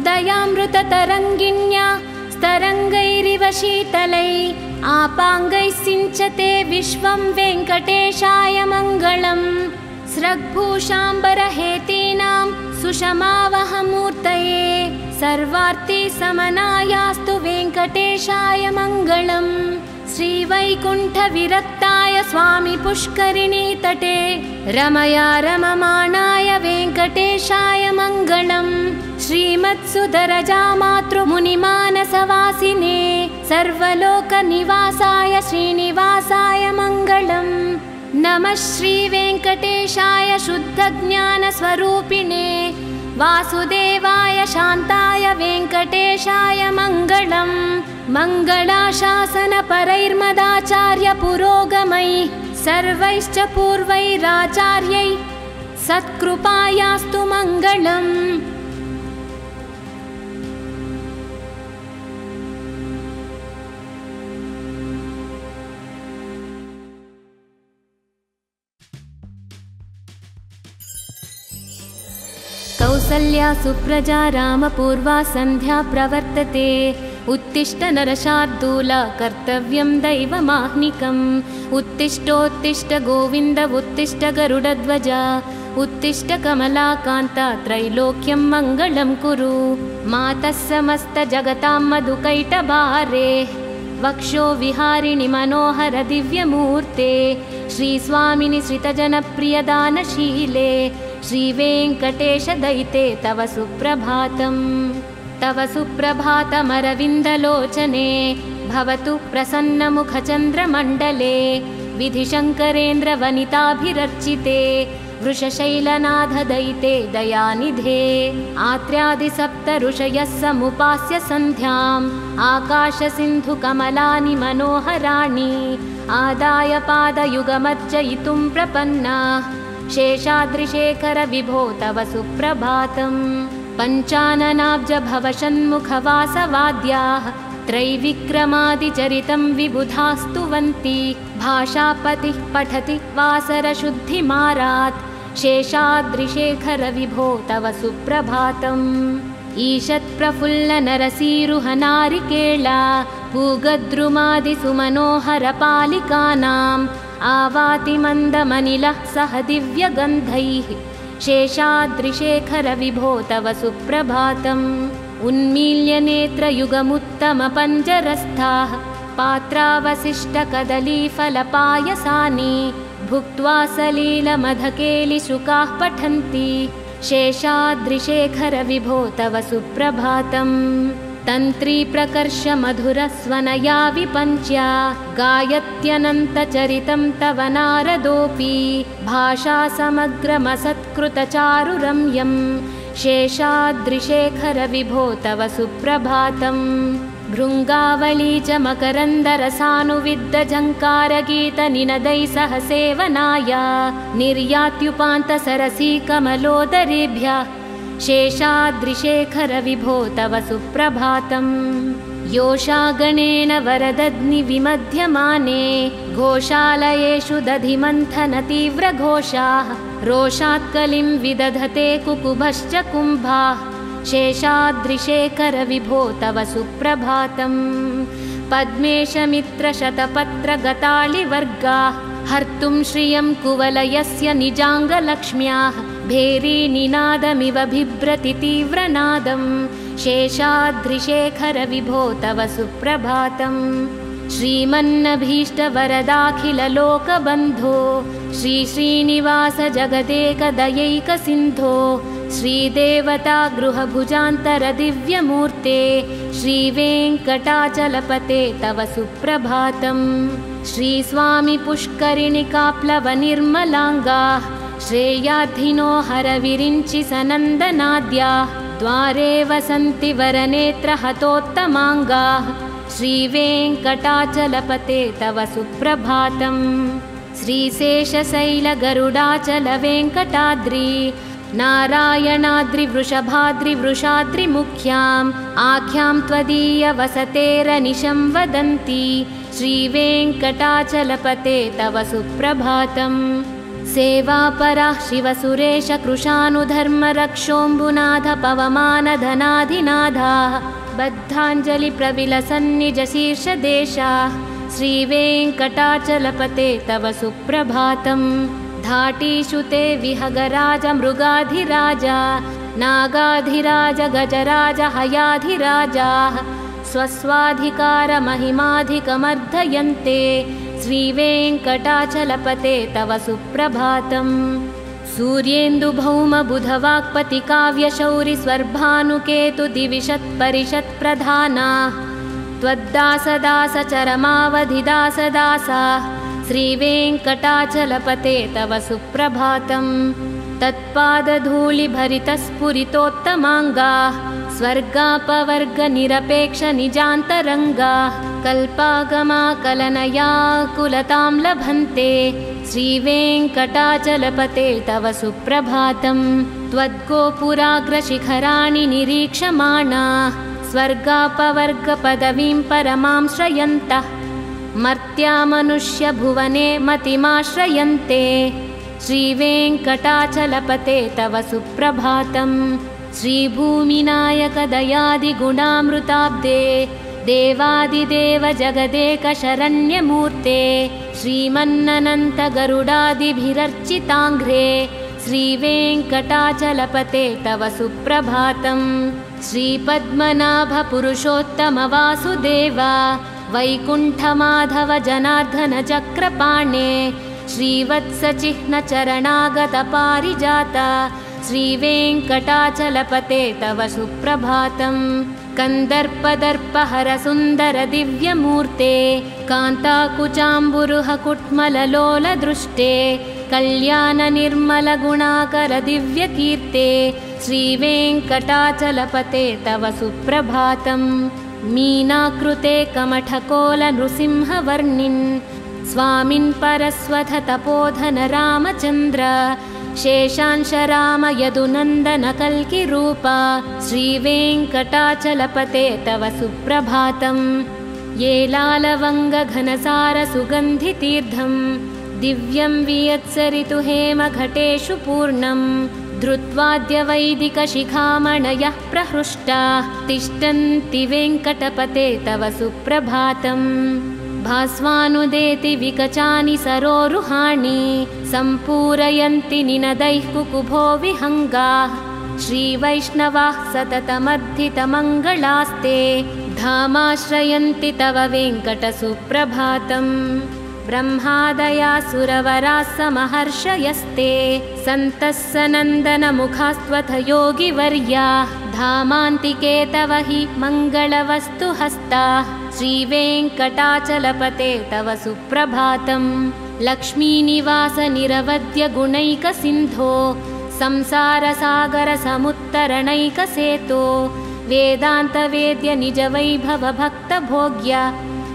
[SPEAKER 1] दयामृततरङ्गिण्या स्तरङ्गैरिव शीतलै आपाङ्गैः सिञ्चते विश्वं वेङ्कटेशाय मङ्गलम्। स्रग्भूषाम्बरहेतीनां सुषमावहमूर्तये सर्वार्तिसमनायास्तु वेङ्कटेशाय मङ्गलम्। श्रीवैकुण्ठविरक्ताय स्वामी पुष्करिणीतटे रमया रममाणाय वेङ्कटेशाय मङ्गलम्। श्रीमत्सुदरजामातृमुनिमानसवासिने सर्वलोकनिवासाय श्रीनिवासाय मङ्गलम्। नमः श्रीवेङ्कटेशाय शुद्धज्ञानस्वरूपिणे वासुदेवाय शान्ताय वेङ्कटेशाय मङ्गलम्। मङ्गलाशासनपरैर्मदाचार्य पुरोगमैः सर्वैश्च पूर्वैराचार्यैः सत्कृपायास्तु मङ्गलम्। कौसल्या सुप्रजा रामपूर्वा सन्ध्या प्रवर्तते उत्तिष्ठ नरशार्दूल कर्तव्यं दैवमाह्निकम् उत्तिष्ठोत्तिष्ठ गोविन्द उत्तिष्ठ गरुडध्वज उत्तिष्ठ कमलाकान्ता त्रैलोक्यं मङ्गलं कुरु मातः समस्तजगतां मधुकैटभारे वक्षो विहारिणि मनोहर दिव्यमूर्ते श्रीस्वामिनि श्रितजनप्रियदानशीले श्रीवेङ्कटेश दयिते तव सुप्रभातम् तव सुप्रभातमरविन्दलोचने भवतु प्रसन्नमुखचन्द्रमण्डले विधिशङ्करेन्द्रवनिताभिरर्चिते वृषशैलनाथदयिते दयानिधे आत्र्यादिसप्त ऋषयः समुपास्य सन्ध्याम् आकाशसिन्धुकमलानि मनोहराणि आदाय पादयुगमर्चयितुं प्रपन्नाः शेषाद्रिशेखर विभो तव सुप्रभातम् पञ्चाननाब्ज भवषण्मुखवासवाद्याः त्रैविक्रमादिचरितं विबुधास्तुवन्ति भाषापतिः पठति वासरशुद्धिमारात् शेषाद्रिशेखर विभो तव सुप्रभातम् ईषत्प्रफुल्लनरसीरुहनारिकेला पूगद्रुमादिसुमनोहरपालिकानाम् आवाति मन्दमनिलः सह दिव्यगन्धैः शेषाद्रिशेखर विभो तव सुप्रभातम् उन्मील्यनेत्रयुगमुत्तमपञ्जरस्थाः पात्रावशिष्टकदलीफलपायसानि भुक्त्वा सलीलमधकेलिशुकाः पठन्ति शेषाद्रिशेखर विभो तव सुप्रभातम् तन्त्री प्रकर्ष मधुरस्वनया विपञ्च्या गायत्यनन्तचरितं तव नारदोऽपि भाषा समग्रमसत्कृतचारुरम्यम् शेषाद्रिशेखर विभो तव सुप्रभातम् भृङ्गावली च मकरन्दरसानुविद्धझङ्कारगीतनिनदैः सह सेवनाय निर्यात्युपान्तसरसी कमलोदरेभ्यः शेषाद्रिशेखर विभो तव सुप्रभातम् योषागणेन वरदग्निविमध्यमाने घोषालयेषु दधिमन्थनतीव्रघोषाः रोषात्कलिं विदधते कुकुभश्च कुम्भाः शेषाद्रिशेखर विभो तव सुप्रभातम् पद्मेशमित्रशतपत्रगतालिवर्गाः हर्तुं श्रियं कुवलयस्य निजाङ्गलक्ष्म्याः भेरीनिनादमिव बिभ्रति तीव्रनादम् शेषाद्रिशेखर विभो तव सुप्रभातम् श्रीमन्नभीष्टवरदाखिललोकबन्धो श्रीश्रीनिवास जगदेकदयैकसिन्धो श्रीदेवता गृहभुजान्तरदिव्यमूर्ते श्रीवेङ्कटाचलपते तव सुप्रभातम् श्रीस्वामि पुष्करिणिकाप्लवनिर्मलाङ्गाः श्रेयाधिनो हरविरिञ्चि सनन्दनाद्याः द्वारे वसन्ति वरनेत्रहतोत्तमाङ्गाः श्रीवेङ्कटाचलपते तव सुप्रभातम् श्रीशेषशैलगरुडाचलवेङ्कटाद्रि नारायणाद्रिवृषभाद्रिवृषाद्रिमुख्याम् आख्यां त्वदीयवसतेरनिशं वदन्ति श्रीवेङ्कटाचलपते तव सुप्रभातम् सेवापराः शिवसुरेश कृशानुधर्मरक्षोऽम्बुनाथ पवमानधनाधिनाथाः बद्धाञ्जलिप्रविलसन्निजशीर्षदेशाः श्रीवेङ्कटाचलपते तव सुप्रभातम् धाटीषु ते विहगराज मृगाधिराजा नागाधिराज गजराज हयाधिराजाः स्वस्वाधिकारमहिमाधिकमर्धयन्ते श्रीवेङ्कटाचलपते तव सुप्रभातम् सूर्येन्दुभौमबुधवाक्पतिकाव्यशौरिस्वर्भानुकेतुदिविशत्परिषत्प्रधानाः त्वद्दासदासचरमावधिदासदासाः श्रीवेङ्कटाचलपते तव सुप्रभातम् तत्पादधूलिभरितस्फुरितोत्तमाङ्गाः स्वर्गापवर्गनिरपेक्षनिजान्तरङ्गाः कल्पागमाकलनयाकुलतां लभन्ते श्रीवेङ्कटाचलपते तव सुप्रभातम् त्वद्गोपुराग्रशिखराणि निरीक्षमाणाः स्वर्गापवर्गपदवीं परमां श्रयन्तः मर्त्या मनुष्यभुवने मतिमाश्रयन्ते श्रीवेङ्कटाचलपते तव सुप्रभातम्। श्रीभूमिनायकदयादिगुणामृताब्दे देवादिदेव जगदेकशरण्यमूर्ते श्रीमन्ननन्तगरुडादिभिरर्चिताङ्घ्रे श्रीवेङ्कटाचलपते तव सुप्रभातम्। श्रीपद्मनाभपुरुषोत्तमवासुदेव वैकुण्ठमाधव जनार्दन चक्रपाणे श्रीवत्सचिह्नचरणागतपारिजात श्रीवेङ्कटाचलपते तव सुप्रभातम्। कन्दर्पदर्पहरसुन्दर दिव्यमूर्ते कान्ताकुचाम्बुरुह कुट्मललोलदृष्टे कल्याणनिर्मलगुणाकर दिव्यकीर्ते श्रीवेङ्कटाचलपते तव सुप्रभातम्। मीनाकृते कमठकोलनृसिंहवर्णिन् स्वामिन् परस्वथ तपोधन रामचन्द्र शेषांशराम यदुनन्दन कल्किरूप श्रीवेङ्कटाचलपते तव सुप्रभातम्। ये लालवङ्गघनसारसुगन्धितीर्थं दिव्यं वियत्सरितु हेमघटेषु पूर्णं धृत्वाद्यवैदिकशिखामणयः प्रहृष्टाः तिष्ठन्ति वेङ्कटपते तव सुप्रभातम्। भास्वानुदेति विकचानि सरोरुहाणि सम्पूरयन्ति निनदैः कुकुभो विहङ्गाः श्रीवैष्णवाः सततमर्धितमङ्गलास्ते धामाश्रयन्ति तव वेङ्कटसुप्रभातम्। ब्रह्मादयासुरवराः समहर्षयस्ते सन्तः सनन्दनमुखास्त्वथ योगिवर्याः धामान्तिके तव हि मङ्गलवस्तुहस्ताः श्रीवेङ्कटाचलपते तव सुप्रभातम्। लक्ष्मीनिवास निरवद्य गुणैकसिन्धो संसारसागरसमुत्तरणैकसेतो वेदान्तवेद्य निजवैभव भक्तभोग्य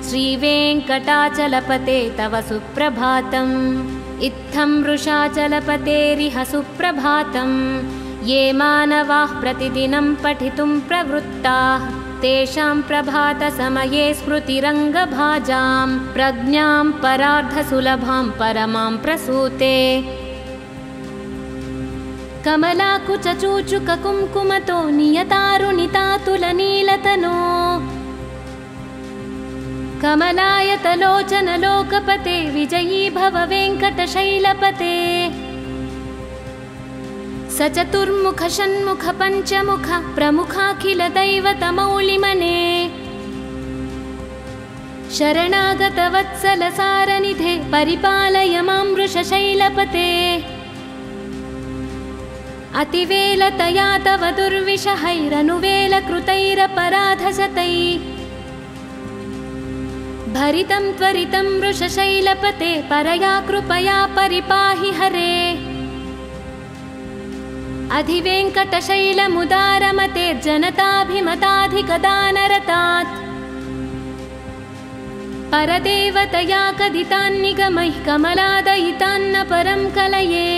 [SPEAKER 1] श्रीवेङ्कटाचलपते तव सुप्रभातम्। इत्थं वृषाचलपतेरिह सुप्रभातम्। ये मानवाः प्रतिदिनं पठितुं प्रवृत्ताः तेषां प्रभातसमये स्मृतिरङ्गभाजां प्रज्ञां परार्धसुलभां परमां प्रसूते। कमलाकुचूचुककुङ्कुमतो नियतारुणितातुलनीलतनो कमलायतलोचनलोकपते विजयी भव वेङ्कटशैलपते। सचतुर्मुख षण्मुख पञ्चमुख प्रमुखाखिल दैवतमौलिमने शरणागतवत्सलसारनिधे परिपालय मां वृषशैलपते। अतिवेलतया तव दुर्विषहैरनुवेलकृतैरपराधशतैः भरितं त्वरितं वृषशैलपते परया कृपया परिपाहि हरे। अधिवेङ्कटशैलमुदारमते जनताभिमताधिकदानरतात् परदेवतया कथितान्निगमैः कमलादयितान्न परं कलये।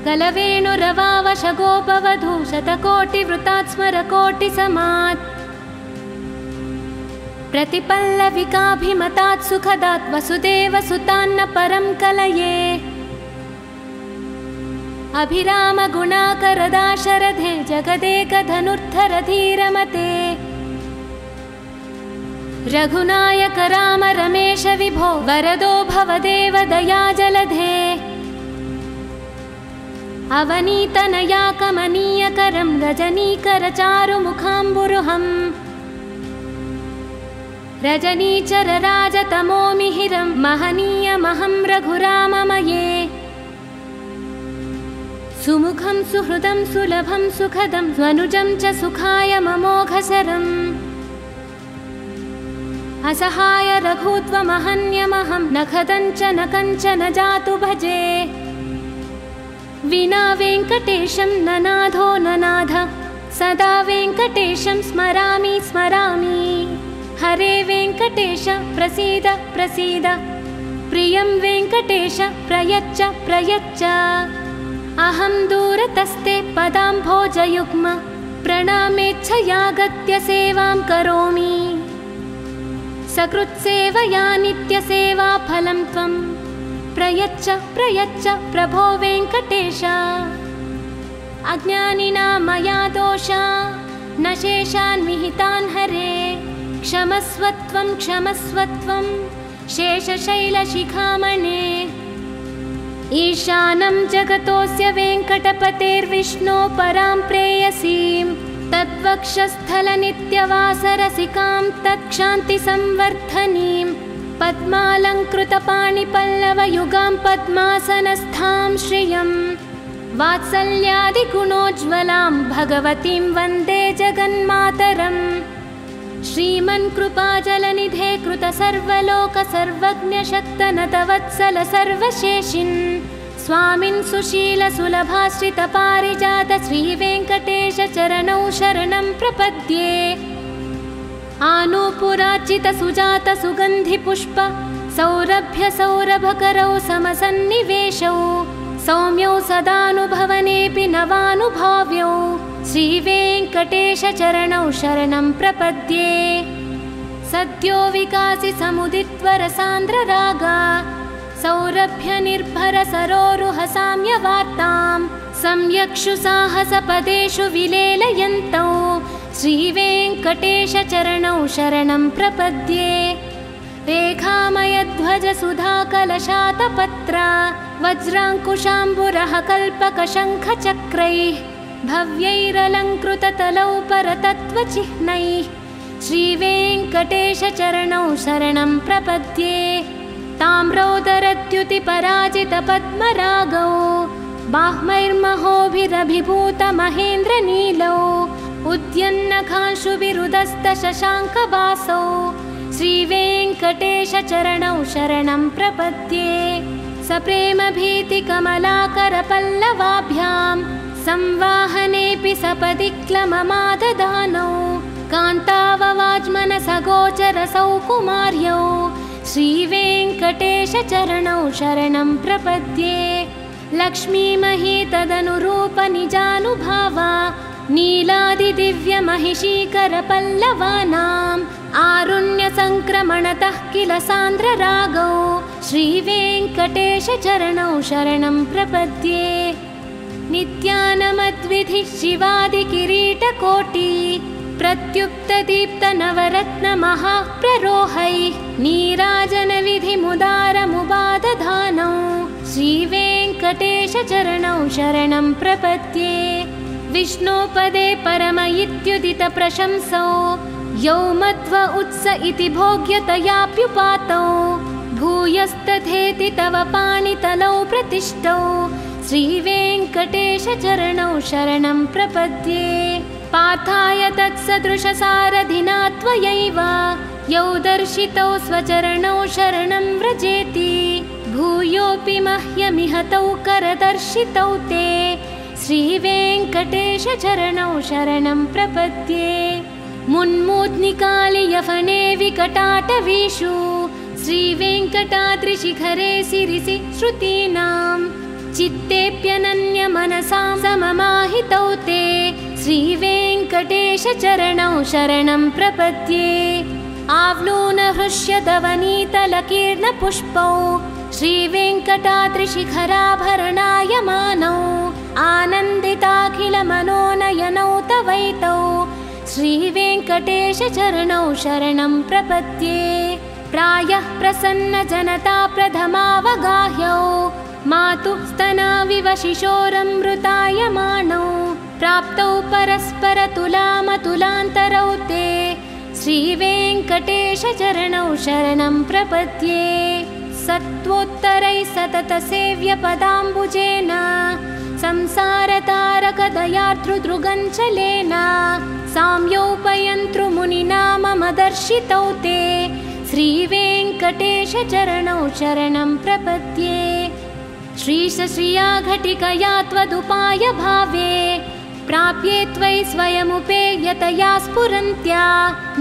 [SPEAKER 1] कलवेणुरवावशगोपवधू शतकोटिवृतात् स्मरकोटिसमात् प्रतिपल्लविकाभिमतात् सुखदात् वसुदेवसुतान्न परं कलये। अभिरामगुणाकरदाशरथे जगदेकधनुर्धरधीरमते रघुनायक राम रमेश विभो वरदो भवदेव दयाजलधे। अवनीतनया कमनीयकरं रजनीकरचारुमुखाम्बुरुहम् रजनीचरराजतमोमिहिरं महनीयमहं रघुराममये। सुमुखं सुहृदं सुलभं सुखदं स्वनुजं च सुखाय ममोघसरम् असहाय रघुत्वमहन्यमहं न खदञ्च न कञ्चन जातु भजे। विना वेङ्कटेशं न नाथो न नाथ सदा वेङ्कटेशं स्मरामि स्मरामि। हरे वेङ्कटेश प्रसीद प्रसीद प्रियं वेङ्कटेश प्रयच्छ प्रयच्छ। अहं दूरतस्ते पदाम्भोजयुग्म प्रणामेच्छयागत्य सेवां करोमि। सकृत्सेवया नित्यसेवाफलं त्वं प्रयच्छ प्रयच्छ प्रभो वेङ्कटेश। अज्ञानिना मया दोषा न शेषान् विहितान् हरे। क्षमस्वत्वं क्षमस्वत्वं शेषशैलशिखामणे। ईशानं जगतोऽस्य वेङ्कटपतेर्विष्णो परां प्रेयसीं तद्वक्षस्थलनित्यवासरसिकां तत्क्षान्तिसंवर्धनीं पद्मालङ्कृतपाणिपल्लवयुगां पद्मासनस्थां श्रियं वात्सल्यादिगुणोज्ज्वलां भगवतीं वन्दे जगन्मातरम्। श्रीमन्कृपाजलनिधे कृतसर्वलोकसर्वज्ञशक्तनतवत्सल सर्वशेषिन् स्वामिन् सुशीलसुलभाश्रितपारिजात श्रीवेङ्कटेशचरणौ शरणं प्रपद्ये। आनूपुरार्चितसुजातसुगन्धिपुष्प सौरभ्य सौरभकरौ समसन्निवेशौ सौम्यौ सदानुभवनेऽपि नवानुभाव्यौ श्रीवेङ्कटेशचरणौ शरणं प्रपद्ये। सद्यो विकासि समुदित्वरसान्द्ररागा सौरभ्यनिर्भरसरोरुह साम्यवार्तां सम्यक्षु साहसपदेषु विलेलयन्तौ श्रीवेङ्कटेशचरणौ शरणं प्रपद्ये। रेखामयध्वजसुधाकलशातपत्र वज्राङ्कुशाम्बुरः कल्पकशङ्खचक्रैः भव्यैरलङ्कृततलौ परतत्त्वचिह्नैः श्रीवेङ्कटेशचरणौ शरणं प्रपद्ये। ताम्रोदरद्युतिपराजितपद्मरागौ बाह्मैर्महोभिरभिभूतमहेन्द्रनीलौ उद्यन्नखांशुभिरुदस्तशशाङ्कवासौ श्रीवेङ्कटेशचरणौ शरणं प्रपद्ये। सप्रेमभीतिकमलाकरपल्लवाभ्यां संवाहनेऽपि सपदि क्लममाददानौ कान्ताववाज्मनसगोचरसौ कुमार्यौ श्रीवेङ्कटेशचरणौ शरणं प्रपद्ये। लक्ष्मीमही तदनुरूपनिजानुभावा नीलादिदिव्यमहिषीकरपल्लवानाम् आरुण्यसङ्क्रमणतः किल सान्द्ररागौ श्रीवेङ्कटेशचरणौ शरणं प्रपद्ये। नित्यानमद्विधिः शिवादिकिरीटकोटि प्रत्युक्तदीप्तनवरत्नमहाप्ररोहैः नीराजनविधिमुदारमुपादधानौ श्रीवेङ्कटेशचरणौ शरणं प्रपद्ये। विष्णोपदे परम इत्युदितप्रशंसौ यौ मध्व उत्स इति भोग्यतयाप्युपातौ भूयस्तथेति तव पाणितलौ प्रतिष्ठौ श्रीवेङ्कटेशचरणौ शरणं प्रपद्ये। पार्थाय तत्सदृशसारथिना त्वयैव यौ दर्शितौ स्वचरणौ शरणं व्रजेति भूयोऽपि मह्यमिहतौ करदर्शितौ ते श्रीवेङ्कटेशचरणौ शरणं प्रपद्ये। मुन्मूद्निकालियफने विकटाटवीषु श्रीवेङ्कटाद्रिशिखरे सिरिसि श्रुतीनां चित्तेऽप्यनन्यमनसां सममाहितौ ते श्रीवेङ्कटेशचरणौ शरणं प्रपद्ये। आवलूनहृष्यदवनीतलकीर्णपुष्पौ श्रीवेङ्कटाद्रिशिखराभरणायमानौ आनन्दिताखिलमनोनयनौ तवैतौ श्रीवेङ्कटेशचरणौ शरणं प्रपद्ये। प्रायः प्रसन्नजनता प्रथमावगाह्यौ मातुः स्तनाविव शिशोरमृतायमानौ प्राप्तौ परस्परतुलामतुलान्तरौ ते श्रीवेङ्कटेशचरणौ शरणं प्रपद्ये। सत्त्वोत्तरैः सततसेव्यपदाम्बुजेन संसारतारकदयार्तृदृगञ्चलेन साम्योपयन्तृमुनिना मम दर्शितौ ते श्रीवेङ्कटेशचरणौ शरणं प्रपद्ये। श्रीशश्रिया घटिकया त्वदुपाय भावे प्राप्ये त्वयि स्वयमुपेयतया स्फुरन्त्या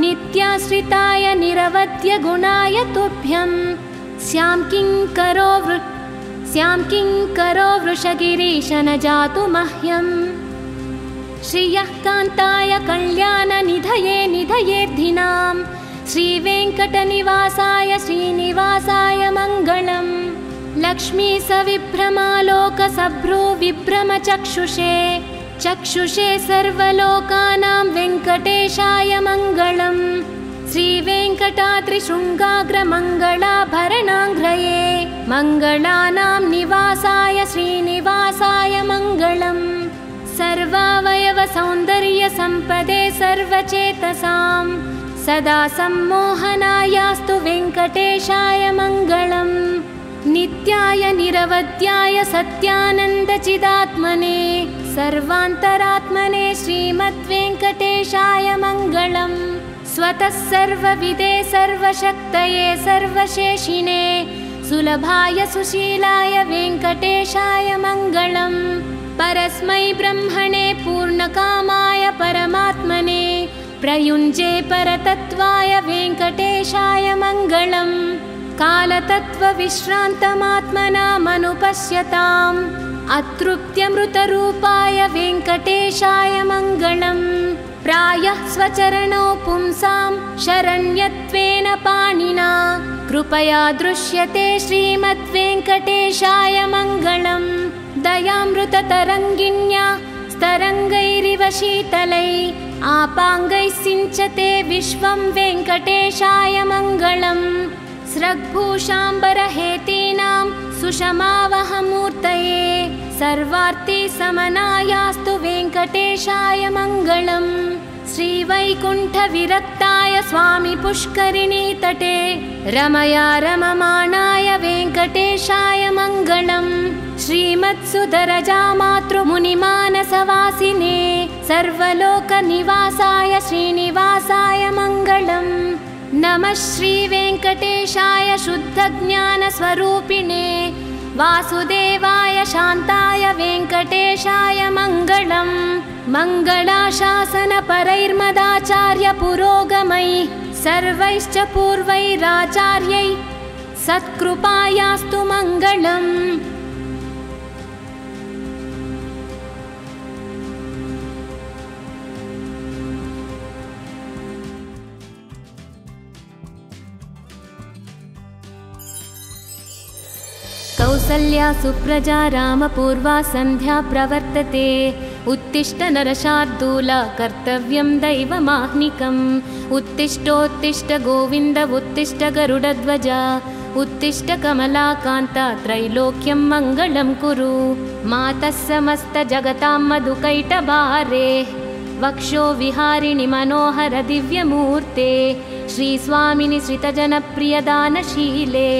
[SPEAKER 1] नित्याश्रिताय निरवध्य गुणाय तुभ्यं स्यां किङ्करो वृषगिरीश न जातु मह्यम्। श्रियः कान्ताय कल्याणनिधये निधयेऽर्धिनां श्रीवेङ्कटनिवासाय श्रीनिवासाय मङ्गलम्। लक्ष्मी सविभ्रमालोकसभ्रो विभ्रमचक्षुषे चक्षुषे सर्वलोकानां वेङ्कटेशाय मङ्गलम्। श्रीवेङ्कटाद्रिशृङ्गाग्रमङ्गलाभरणाङ्घ्रये मङ्गलानां निवासाय श्रीनिवासाय मङ्गलम्। सर्वावयवसौन्दर्यसम्पदे सर्वचेतसां सदा सम्मोहनायास्तु वेङ्कटेशाय मङ्गलम्। नित्याय निरवध्याय सत्यानन्दचिदात्मने सर्वान्तरात्मने श्रीमद्वेङ्कटेशाय मङ्गलम्। स्वतः सर्वविदे सर्वशक्तये सर्वशेषिणे सुलभाय सुशीलाय वेङ्कटेशाय मङ्गलम्। परस्मै ब्रह्मणे पूर्णकामाय परमात्मने प्रयुञ्जे परतत्त्वाय वेङ्कटेशाय मङ्गलम्। कालतत्त्वविश्रान्तमात्मनामनुपश्यताम् अतृप्त्यमृतरूपाय वेङ्कटेशाय मङ्गलम्। प्रायः स्वचरणौ पुंसां शरण्यत्वेन पाणिना कृपया दृश्यते श्रीमद्वेङ्कटेशाय मङ्गलम्। दयामृततरङ्गिण्या स्तरङ्गैरिव शीतलै आपाङ्गैः सिञ्चते विश्वं वेङ्कटेशाय मङ्गलम्। स्रग्भूषाम्बरहेतीनां सुषमावहमूर्तये सर्वार्तिसमनायास्तु वेङ्कटेशाय मङ्गलम्। श्रीवैकुण्ठविरक्ताय स्वामी पुष्करिणीतटे रमया रममाणाय वेङ्कटेशाय मङ्गलम्। श्रीमत्सुदरजामातृमुनिमानसवासिने सर्वलोकनिवासाय श्रीनिवासाय मङ्गलम्। नमः श्रीवेङ्कटेशाय शुद्धज्ञानस्वरूपिणे वासुदेवाय शान्ताय वेङ्कटेशाय मङ्गलम्। मङ्गलाशासनपरैर्मदाचार्य पुरोगमैः सर्वैश्च पूर्वैराचार्यैः सत्कृपायास्तु मङ्गलम्। कौसल्या सुप्रजा रामपूर्वा सन्ध्या प्रवर्तते उत्तिष्ठ नरशार्दूल कर्तव्यं दैवमाह्निकम्। उत्तिष्ठोत्तिष्ठ गोविन्द उत्तिष्ठ गरुडध्वज उत्तिष्ठ कमलाकान्त त्रैलोक्यं मङ्गलं कुरु। मातः समस्तजगतां मधुकैटभारे वक्षो विहारिणि मनोहर दिव्यमूर्ते श्रीस्वामिनि श्रितजनप्रियदानशीले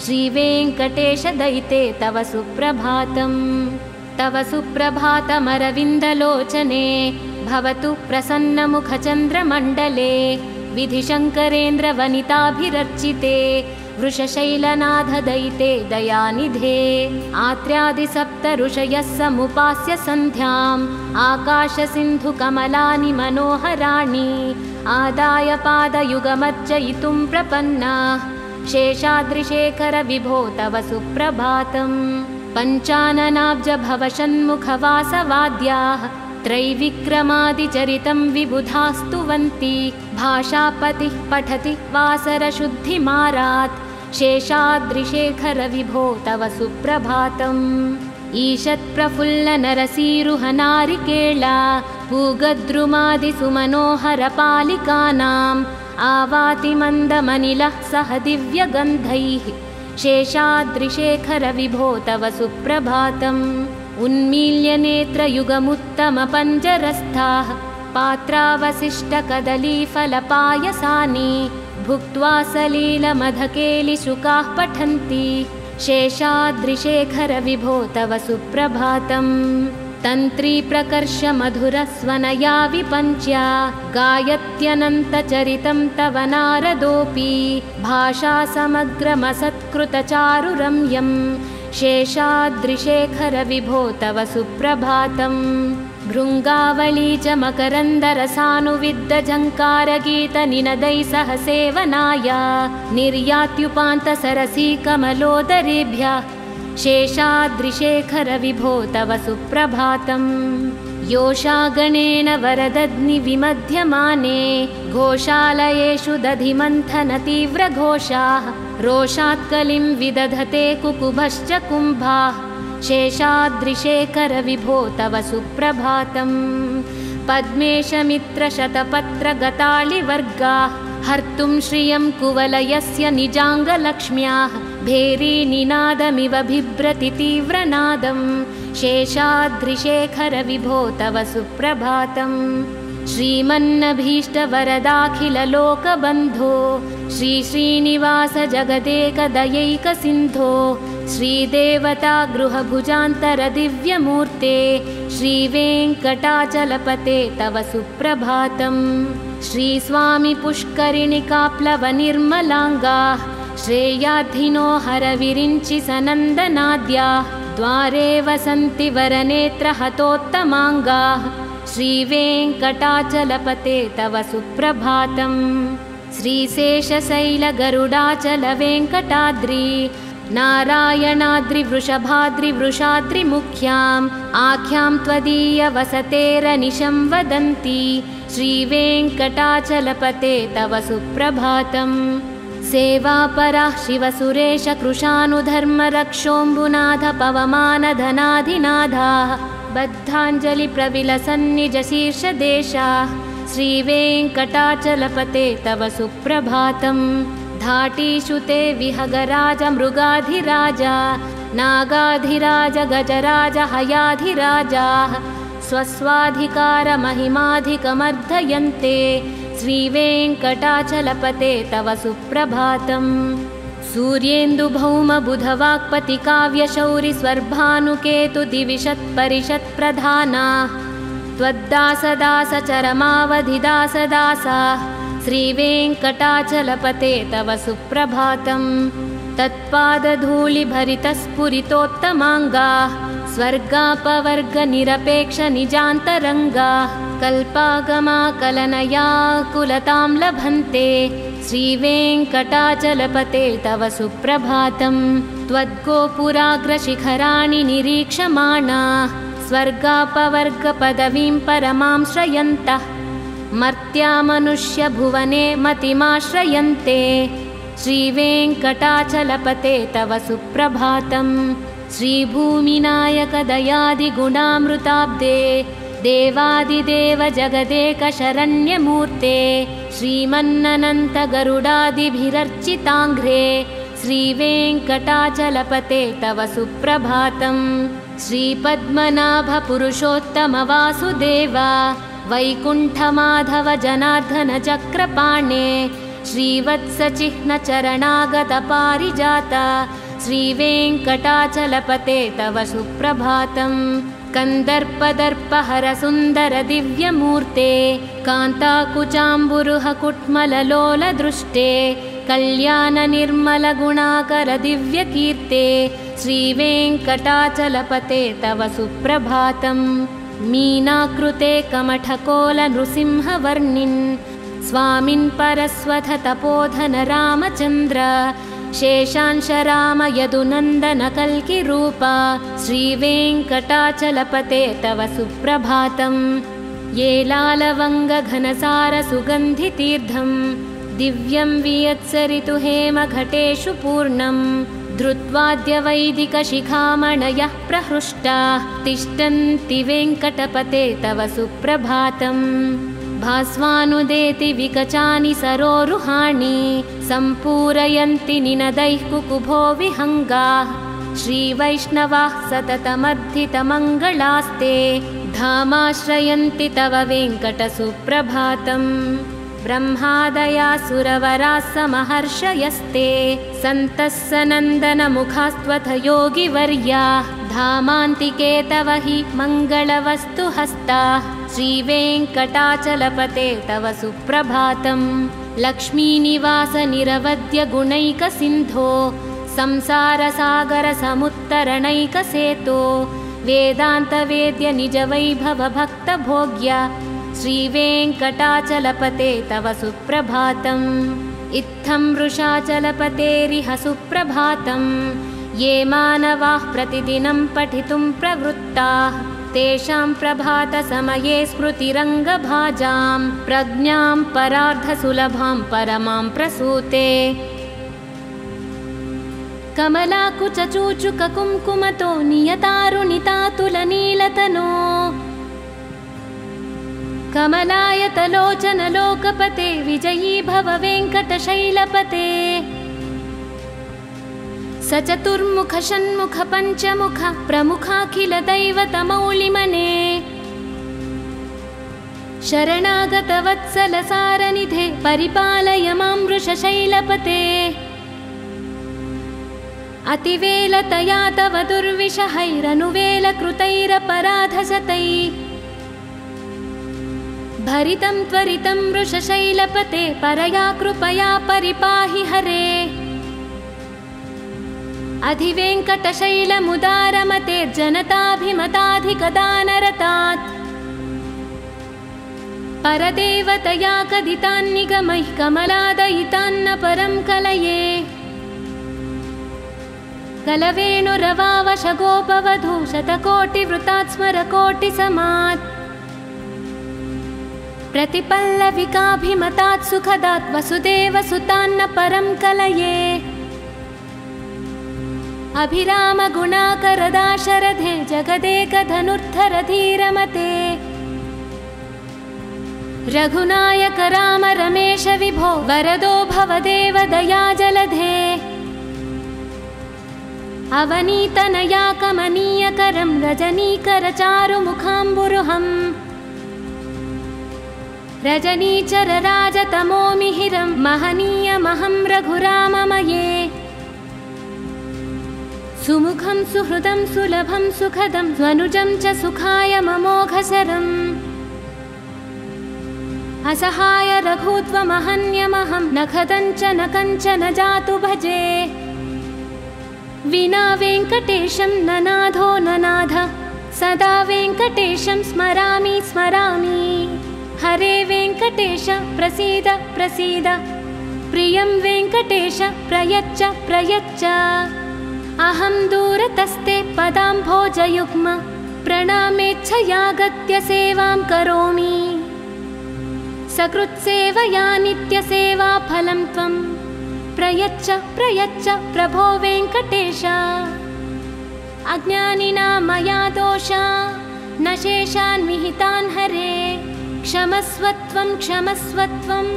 [SPEAKER 1] श्रीवेङ्कटेश दयिते तव सुप्रभातम्। तव सुप्रभातमरविन्दलोचने भवतु प्रसन्नमुखचन्द्रमण्डले विधिशङ्करेन्द्रवनिताभिरर्चिते वृषशैलनाथदयिते दयानिधे। आत्र्यादिसप्त ऋषयः समुपास्य सन्ध्याम् आकाशसिन्धुकमलानि मनोहराणि आदाय पादयुगमर्चयितुं प्रपन्नाः शेषाद्रिशेखर विभो तव सुप्रभातम्। पञ्चाननाब्ज भवषण्मुखवासवाद्याः त्रैविक्रमादिचरितं विबुधास्तुवन्ति भाषापतिः पठति वासरशुद्धिमारात् शेषाद्रिशेखर विभो तव सुप्रभातम्। ईषत्प्रफुल्लनरसीरुहनारिकेला पूगद्रुमादिसुमनोहरपालिकानाम् आवाति मन्दमनिलः सह दिव्यगन्धैः शेषाद्रिशेखर विभो तव सुप्रभातम्। उन्मील्यनेत्रयुगमुत्तमपञ्जरस्थाः पात्रावशिष्टकदलीफलपायसानि भुक्त्वा सलीलमधकेलिशुकाः पठन्ति शेषाद्रिशेखर विभो तव सुप्रभातम्। तन्त्री प्रकर्ष मधुरस्वनया विपञ्च्या गायत्यनन्तचरितं तव नारदोऽपि भाषा समग्रमसत्कृतचारुरम्यं शेषाद्रिशेखर विभो तव सुप्रभातम्। भृङ्गावली च मकरन्दरसानुविद्धझङ्कारगीतनिनदैः सह सेवनाय निर्यात्युपान्तसरसी कमलोदरेभ्यः शेषाद्रिशेखर विभो तव सुप्रभातम्। योषागणेन वरदग्निविमध्यमाने घोषालयेषु दधिमन्थन तीव्रघोषाः रोषात्कलिं विदधते कुकुभश्च कुम्भाः शेषाद्रिशेखरविभो तव सुप्रभातम् पद्मेशमित्रशतपत्रगतालिवर्गाः हर्तुं श्रियं कुवलयस्य निजाङ्गलक्ष्म्याः भेरीनिनादमिव बिभ्रति तीव्रनादं शेषाद्रिशेखरविभो तव सुप्रभातम् श्रीमन्नभीष्टवरदाखिललोकबन्धो श्रीश्रीनिवास जगदेकदयैकसिन्धो श्रीदेवता गृहभुजान्तरदिव्यमूर्ते श्रीवेङ्कटाचलपते तव सुप्रभातम् श्रीस्वामि पुष्करिणिकाप्लवनिर्मलाङ्गाः श्रेयाधिनो हरविरिञ्चि सनन्दनाद्याः द्वारे वसन्ति वरनेत्रहतोत्तमाङ्गाः श्रीवेङ्कटाचलपते तव सुप्रभातम् श्रीशेषशैलगरुडाचलवेङ्कटाद्रि नारायणाद्रिवृषभाद्रिवृषाद्रिमुख्याम् आख्यां त्वदीयवसतेरनिशं वदन्ति श्रीवेङ्कटाचलपते तव सुप्रभातम् सेवापराः शिवसुरेशकृशानुधर्मरक्षोऽम्बुनाथ पवमानधनाधिनाथाः बद्धाञ्जलिप्रविलसन्निजशीर्षदेशाः श्रीवेङ्कटाचलपते तव सुप्रभातम् धाटीषु ते विहगराज मृगाधिराजा नागाधिराज गजराज हयाधिराजाः स्वस्वाधिकारमहिमाधिकमर्धयन्ते श्रीवेङ्कटाचलपते तव सुप्रभातम् सूर्येन्दुभौमबुधवाक्पतिकाव्यशौरिस्वर्भानुकेतुदिविशत्परिषत्प्रधानाः त्वद्दासदासचरमावधिदासदासाः श्रीवेङ्कटाचलपते तव सुप्रभातम् तत्पादधूलिभरितस्फुरितोत्तमाङ्गाः स्वर्गापवर्गनिरपेक्षनिजान्तरङ्गाः कल्पागमाकलनयाकुलतां लभन्ते श्रीवेङ्कटाचलपते तव सुप्रभातम् त्वद्गोपुराग्रशिखराणि निरीक्षमाणाः स्वर्गापवर्गपदवीं परमां श्रयन्तः मर्त्या मनुष्यभुवने मतिमाश्रयन्ते श्रीवेङ्कटाचलपते तव सुप्रभातम् श्रीभूमिनायकदयादिगुणामृताब्दे देवादिदेव जगदेकशरण्यमूर्ते श्रीमन्ननन्तगरुडादिभिरर्चिताङ्घ्रे श्रीवेङ्कटाचलपते तव सुप्रभातम् श्रीपद्मनाभपुरुषोत्तमवासुदेव वैकुण्ठमाधव जनार्दन चक्रपाणे श्रीवत्सचिह्नचरणागतपारिजात श्रीवेङ्कटाचलपते तव सुप्रभातम् कन्दर्पदर्पहरसुन्दरदिव्यमूर्ते कान्ताकुचाम्बुरुहकुट्मललोलदृष्टे कल्याणनिर्मलगुणाकरदिव्यकीर्ते श्रीवेङ्कटाचलपते तव सुप्रभातम् मीनाकृते कमठकोलनृसिंहवर्णिन् स्वामिन् परस्वथ तपोधन रामचन्द्र शेषांशराम यदुनन्दन कल्किरूप श्रीवेङ्कटाचलपते तव सुप्रभातम् ये लालवङ्गघनसारसुगन्धितीर्थम् दिव्यं वियत्सरितु हेमघटेषु पूर्णम् धृत्वाद्यवैदिकशिखामणयः प्रहृष्टाः तिष्ठन्ति वेङ्कटपते तव सुप्रभातम् भास्वानुदेति विकचानि सरोरुहाणि सम्पूरयन्ति निनदैः कुकुभो विहङ्गाः श्रीवैष्णवाः सततमर्धितमङ्गलास्ते धामाश्रयन्ति तव वेङ्कटसुप्रभातम् ब्रह्मादयासुरवराः समहर्षयस्ते सन्तः सनन्दनमुखास्त्वथ योगिवर्याः धामान्तिके तव हि मङ्गलवस्तु हस्ताः श्रीवेङ्कटाचलपते तव सुप्रभातम् लक्ष्मीनिवास निरवद्य गुणैकसिन्धो संसारसागरसमुत्तरणैकसेतो वेदान्तवेद्य निजवैभव भक्तभोग्य श्रीवेङ्कटाचलपते तव सुप्रभातम् इत्थं वृषाचलपतेरिह सुप्रभातम् ये मानवाः प्रतिदिनं पठितुं प्रवृत्ताः तेषां प्रभातसमये स्मृतिरङ्गभाजां प्रज्ञां परार्धसुलभां परमां प्रसूते। कमलाकुचूचुककुङ्कुमतो नियतारुणितातुलनीलतनो कमलायतलोचनलोकपते विजयी भव वेङ्कटशैलपते सचतुर्मुख षण्मुख पञ्चमुख प्रमुखाखिल दैवतमौलिमने शरणागतवत्सलसारनिधे परिपालय मां वृषशैलपते अतिवेलतया तव दुर्विषहैरनुवेलकृतैरपराधशतैः भरितं त्वरितं वृषशैलपते परया कृपया परिपाहि हरे अधिवेङ्कटशैलमुदारमते जनताभिमताधिकदानरतात् परदेवतया कदितान्निगमैः कमलादयितान्न परं कलये कलवेणुरवावशगोपवधू शतकोटिवृतात् स्मरकोटिसमात् प्रतिपल्लविकाभिमतात् सुखदात् वसुदेवसुतान्न परं कलये अभिरामगुणाकरदाशरथे जगदेकधनुर्धरधीरमते रघुनायक राम रमेश विभो वरदो भवदेव दयाजलधे अवनीतनया कमनीयकरं रजनीकरचारुमुखाम्बुरुहम् रजनीचरराजतमोमिहिरं महनीयमहं रघुराममये सुमुखं सुहृदं सुलभं सुखदं स्वनुजं च सुखाय ममोघशरम् असहाय रघुत्वमहन्यमहं न कदञ्चन कञ्चन जातु भजे विना वेङ्कटेशं ननाथो ननाथ सदा वेङ्कटेशं स्मरामि स्मरामि हरे वेङ्कटेश प्रसीद प्रसीद प्रियं वेङ्कटेश प्रयच्छ प्रयच्छ अहं दूरतस्ते पदाम्भोजयुग्म प्रणामेच्छयागत्य सेवां करोमि सकृत्सेवया नित्यसेवाफलं त्वं प्रयच्छ प्रयच्छ प्रभो वेङ्कटेश अज्ञानिना मया दोषा न शेषान् विहितान् हरे क्षमस्वत्वं क्षमस्वत्वं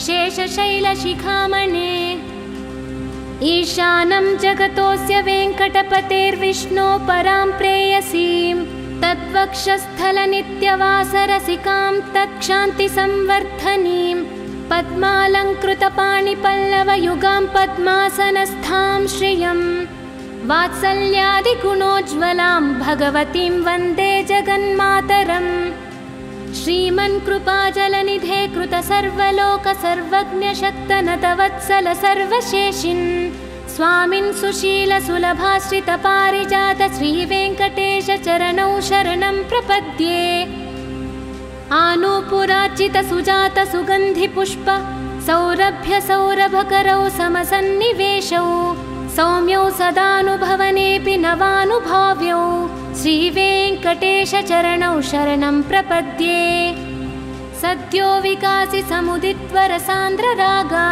[SPEAKER 1] शेषशैलशिखामणे ईशानं जगतोऽस्य वेङ्कटपतेर्विष्णो परां प्रेयसीं तद्वक्षस्थलनित्यवासरसिकां तत्क्षान्तिसंवर्धनीं पद्मालङ्कृतपाणिपल्लवयुगां पद्मासनस्थां श्रियं वात्सल्यादिगुणोज्ज्वलां भगवतीं वन्दे जगन्मातरम् श्रीमन्कृपाजलनिधे कृतसर्वलोकसर्वज्ञशक्तनतवत्सल सर्वशेषिन् स्वामिन् सुशीलसुलभाश्रितपारिजात श्रीवेङ्कटेश चरणौ शरणं प्रपद्ये आनूपुरार्चितसुजात सुगन्धिपुष्प सौरभ्य सौरभकरौ समसन्निवेशौ सौम्यौ सदानुभवनेऽपि नवानुभाव्यौ श्रीवेङ्कटेश चरणौ शरणं प्रपद्ये सद्यो विकासि समुदित्वरसान्द्ररागा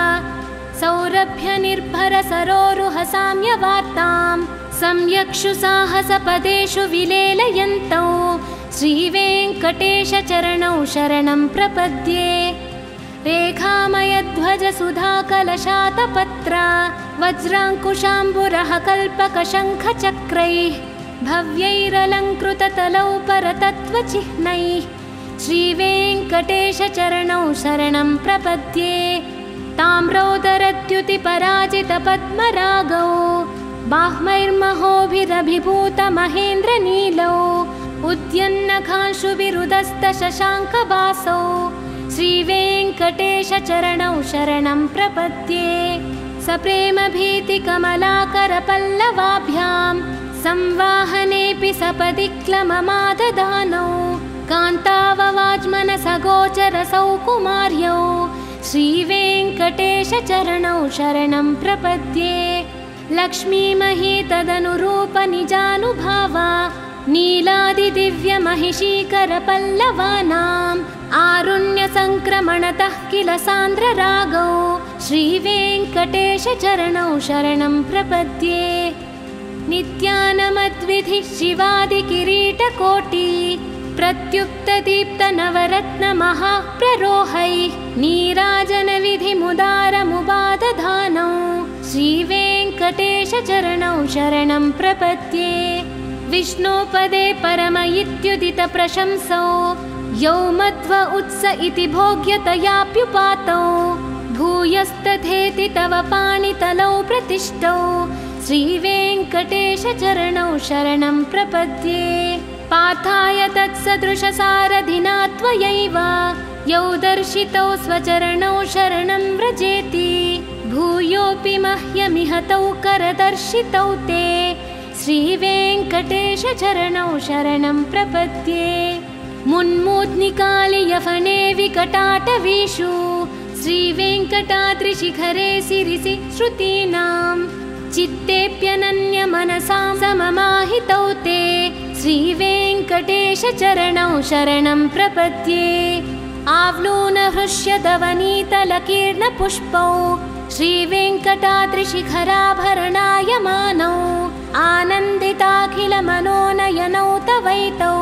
[SPEAKER 1] सौरभ्य निर्भर सरोरुह साम्यवार्तां सम्यक्षु साहसपदेषु विलेलयन्तौ श्रीवेङ्कटेश चरणौ शरणं प्रपद्ये रेखामयध्वज सुधाकलशातपत्र वज्राङ्कुशाम्बुरः कल्पकशङ्खचक्रैः भव्यैरलङ्कृततलौ परतत्त्वचिह्नैः श्रीवेङ्कटेश चरणौ शरणं प्रपद्ये ताम्रोदरद्युतिपराजितपद्मरागौ बाह्मैर्महोभिरभिभूतमहेन्द्रनीलौ उद्यन्नखांशुभिरुदस्तशशाङ्कवासौ श्रीवेङ्कटेश चरणौ शरणं प्रपद्ये सप्रेमभीतिकमलाकरपल्लवाभ्यां संवाहनेऽपि सपदि क्लममाददानौ कान्ताववाज्मनसगोचरसौ कुमार्यौ श्रीवेङ्कटेश चरणौ शरणं प्रपद्ये लक्ष्मीमही तदनुरूपनिजानुभावा नीलादिदिव्यमहिषीकरपल्लवानाम् आरुण्यसङ्क्रमणतः किल सान्द्ररागौ श्रीवेङ्कटेशचरणौ शरणं प्रपद्ये। नित्यानमद्विधिः शिवादिकिरीटकोटि प्रत्युक्तदीप्तनवरत्नमहाप्ररोहैः नीराजनविधिमुदारमुपादधानौ श्रीवेङ्कटेशचरणौ शरणं प्रपद्ये। विष्णोपदे परम इत्युदितप्रशंसौ यौ मध्व उत्स इति भोग्यतयाप्युपातौ भूयस्तथेति तव पाणितलौ प्रतिष्ठौ श्रीवेङ्कटेशचरणौ शरणं प्रपद्ये। पार्थाय तत्सदृशसारथिना त्वयैव यौ दर्शितौ स्वचरणौ शरणं व्रजेति भूयोऽपि मह्यमिह तौ करदर्शितौ ते श्रीवेङ्कटेशचरणौ शरणं प्रपद्ये। मुन्मूर्ध्निकालियफणे विकटाटवीषु श्रीवेङ्कटाद्रिशिखरे सिरिसि श्रुतीनां चित्तेऽप्यनन्यमनसां सममाहितौ ते श्रीवेङ्कटेशचरणौ शरणं प्रपद्ये। आवलोनहृष्यदवनीतलकीर्णपुष्पौ श्रीवेङ्कटाद्रिशिखराभरणायमानौ आनन्दिताखिलमनोनयनौ तवैतौ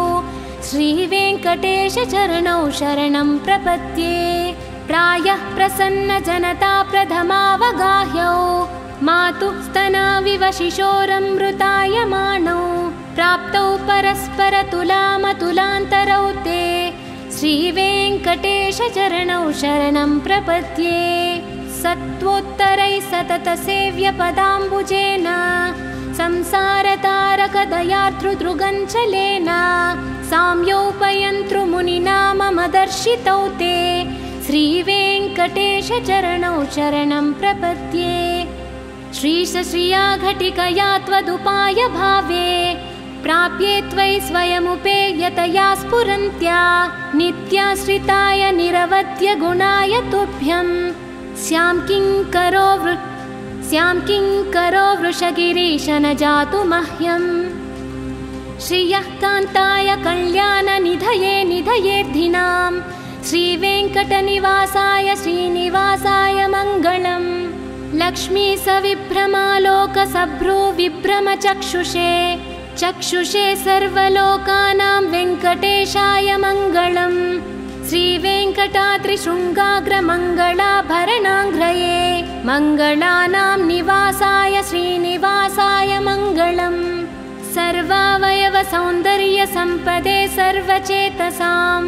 [SPEAKER 1] श्रीवेङ्कटेशचरणौ शरणं प्रपद्ये। प्रायः प्रसन्नजनता प्रथमावगाह्यौ मातुः स्तनाविव शिशोरमृतायमानौ प्राप्तौ परस्परतुलामतुलान्तरौ ते श्रीवेङ्कटेशचरणौ शरणं प्रपद्ये। सत्त्वोत्तरैः सततसेव्यपदाम्बुजेन संसारतारकदयार्तृदृगञ्चलेन साम्योपयन्तृमुनिना मम दर्शितौ ते श्रीवेङ्कटेशचरणौ शरणं प्रपद्ये। श्रीशश्रिया घटिकया त्वदुपाय भावे प्राप्ये त्वयि स्वयमुपेयतया स्फुरन्त्या नित्याश्रिताय निरवध्य गुणाय तुभ्यं स्यां किङ्करो वृषगिरीश न जातु मह्यम्। श्रियः कान्ताय कल्याणनिधये निधयेऽर्धिनां श्रीवेङ्कटनिवासाय श्रीनिवासाय मङ्गलम्। लक्ष्मी सविभ्रमालोकसभ्रूविभ्रमचक्षुषे चक्षुषे सर्वलोकानां वेङ्कटेशाय मङ्गलम्। श्रीवेङ्कटाद्रिशृङ्गाग्रमङ्गलाभरणाङ्घ्रये मङ्गलानां निवासाय श्रीनिवासाय मङ्गलम्। सर्वावयवसौन्दर्यसम्पदे सर्वचेतसां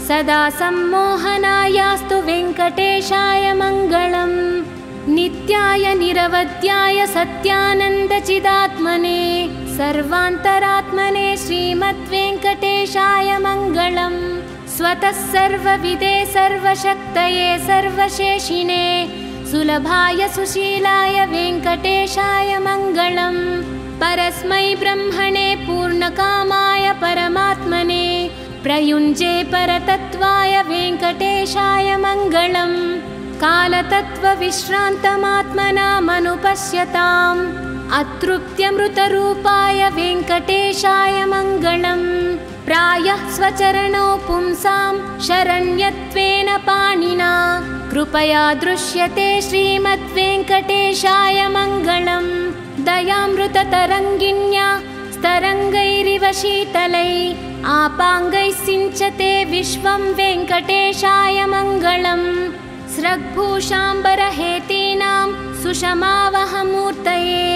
[SPEAKER 1] सदा सम्मोहनायास्तु वेङ्कटेशाय मङ्गलम्। नित्याय निरवध्याय सत्यानन्दचिदात्मने सर्वान्तरात्मने श्रीमद्वेङ्कटेशाय मङ्गलम्। स्वतः सर्वविदे सर्वशक्तये सर्वशेषिणे सुलभाय सुशीलाय वेङ्कटेशाय मङ्गलम्। परस्मै ब्रह्मणे पूर्णकामाय परमात्मने प्रयुञ्जे परतत्त्वाय वेङ्कटेशाय मङ्गलम्। कालतत्त्वविश्रान्तमात्मनामनुपश्यताम् अतृप्त्यमृतरूपाय वेङ्कटेशाय मङ्गलम्। प्रायः स्वचरणौ पुंसां शरण्यत्वेन पाणिना कृपया दृश्यते श्रीमद्वेङ्कटेशाय मङ्गलम्। दयामृततरङ्गिण्या स्तरङ्गैरिव शीतलै आपाङ्गैः सिञ्चते विश्वं वेङ्कटेशाय मङ्गलम्। स्रग्भूषाम्बरहेतीनां सुषमावहमूर्तये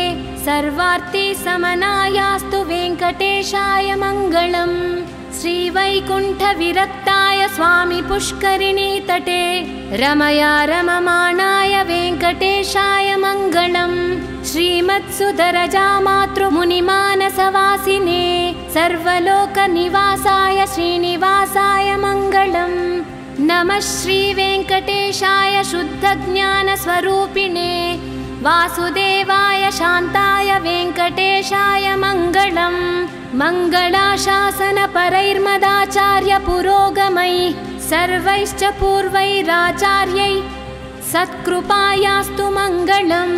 [SPEAKER 1] सर्वार्तिसमनायास्तु वेङ्कटेशाय मङ्गलम्। श्रीवैकुण्ठविरक्ताय स्वामी पुष्करिणीतटे रमया रममाणाय वेङ्कटेशाय मङ्गलम्। श्रीमत्सुदरजामातृमुनिमानसवासिने सर्वलोकनिवासाय श्रीनिवासाय मङ्गलम्। नमः श्रीवेङ्कटेशाय शुद्धज्ञानस्वरूपिणे वासुदेवाय शान्ताय वेङ्कटेशाय मङ्गलम्। मङ्गलाशासनपरैर्मदाचार्यपुरोगमैः सर्वैश्च पूर्वैराचार्यैः सत्कृपायास्तु मङ्गलम्।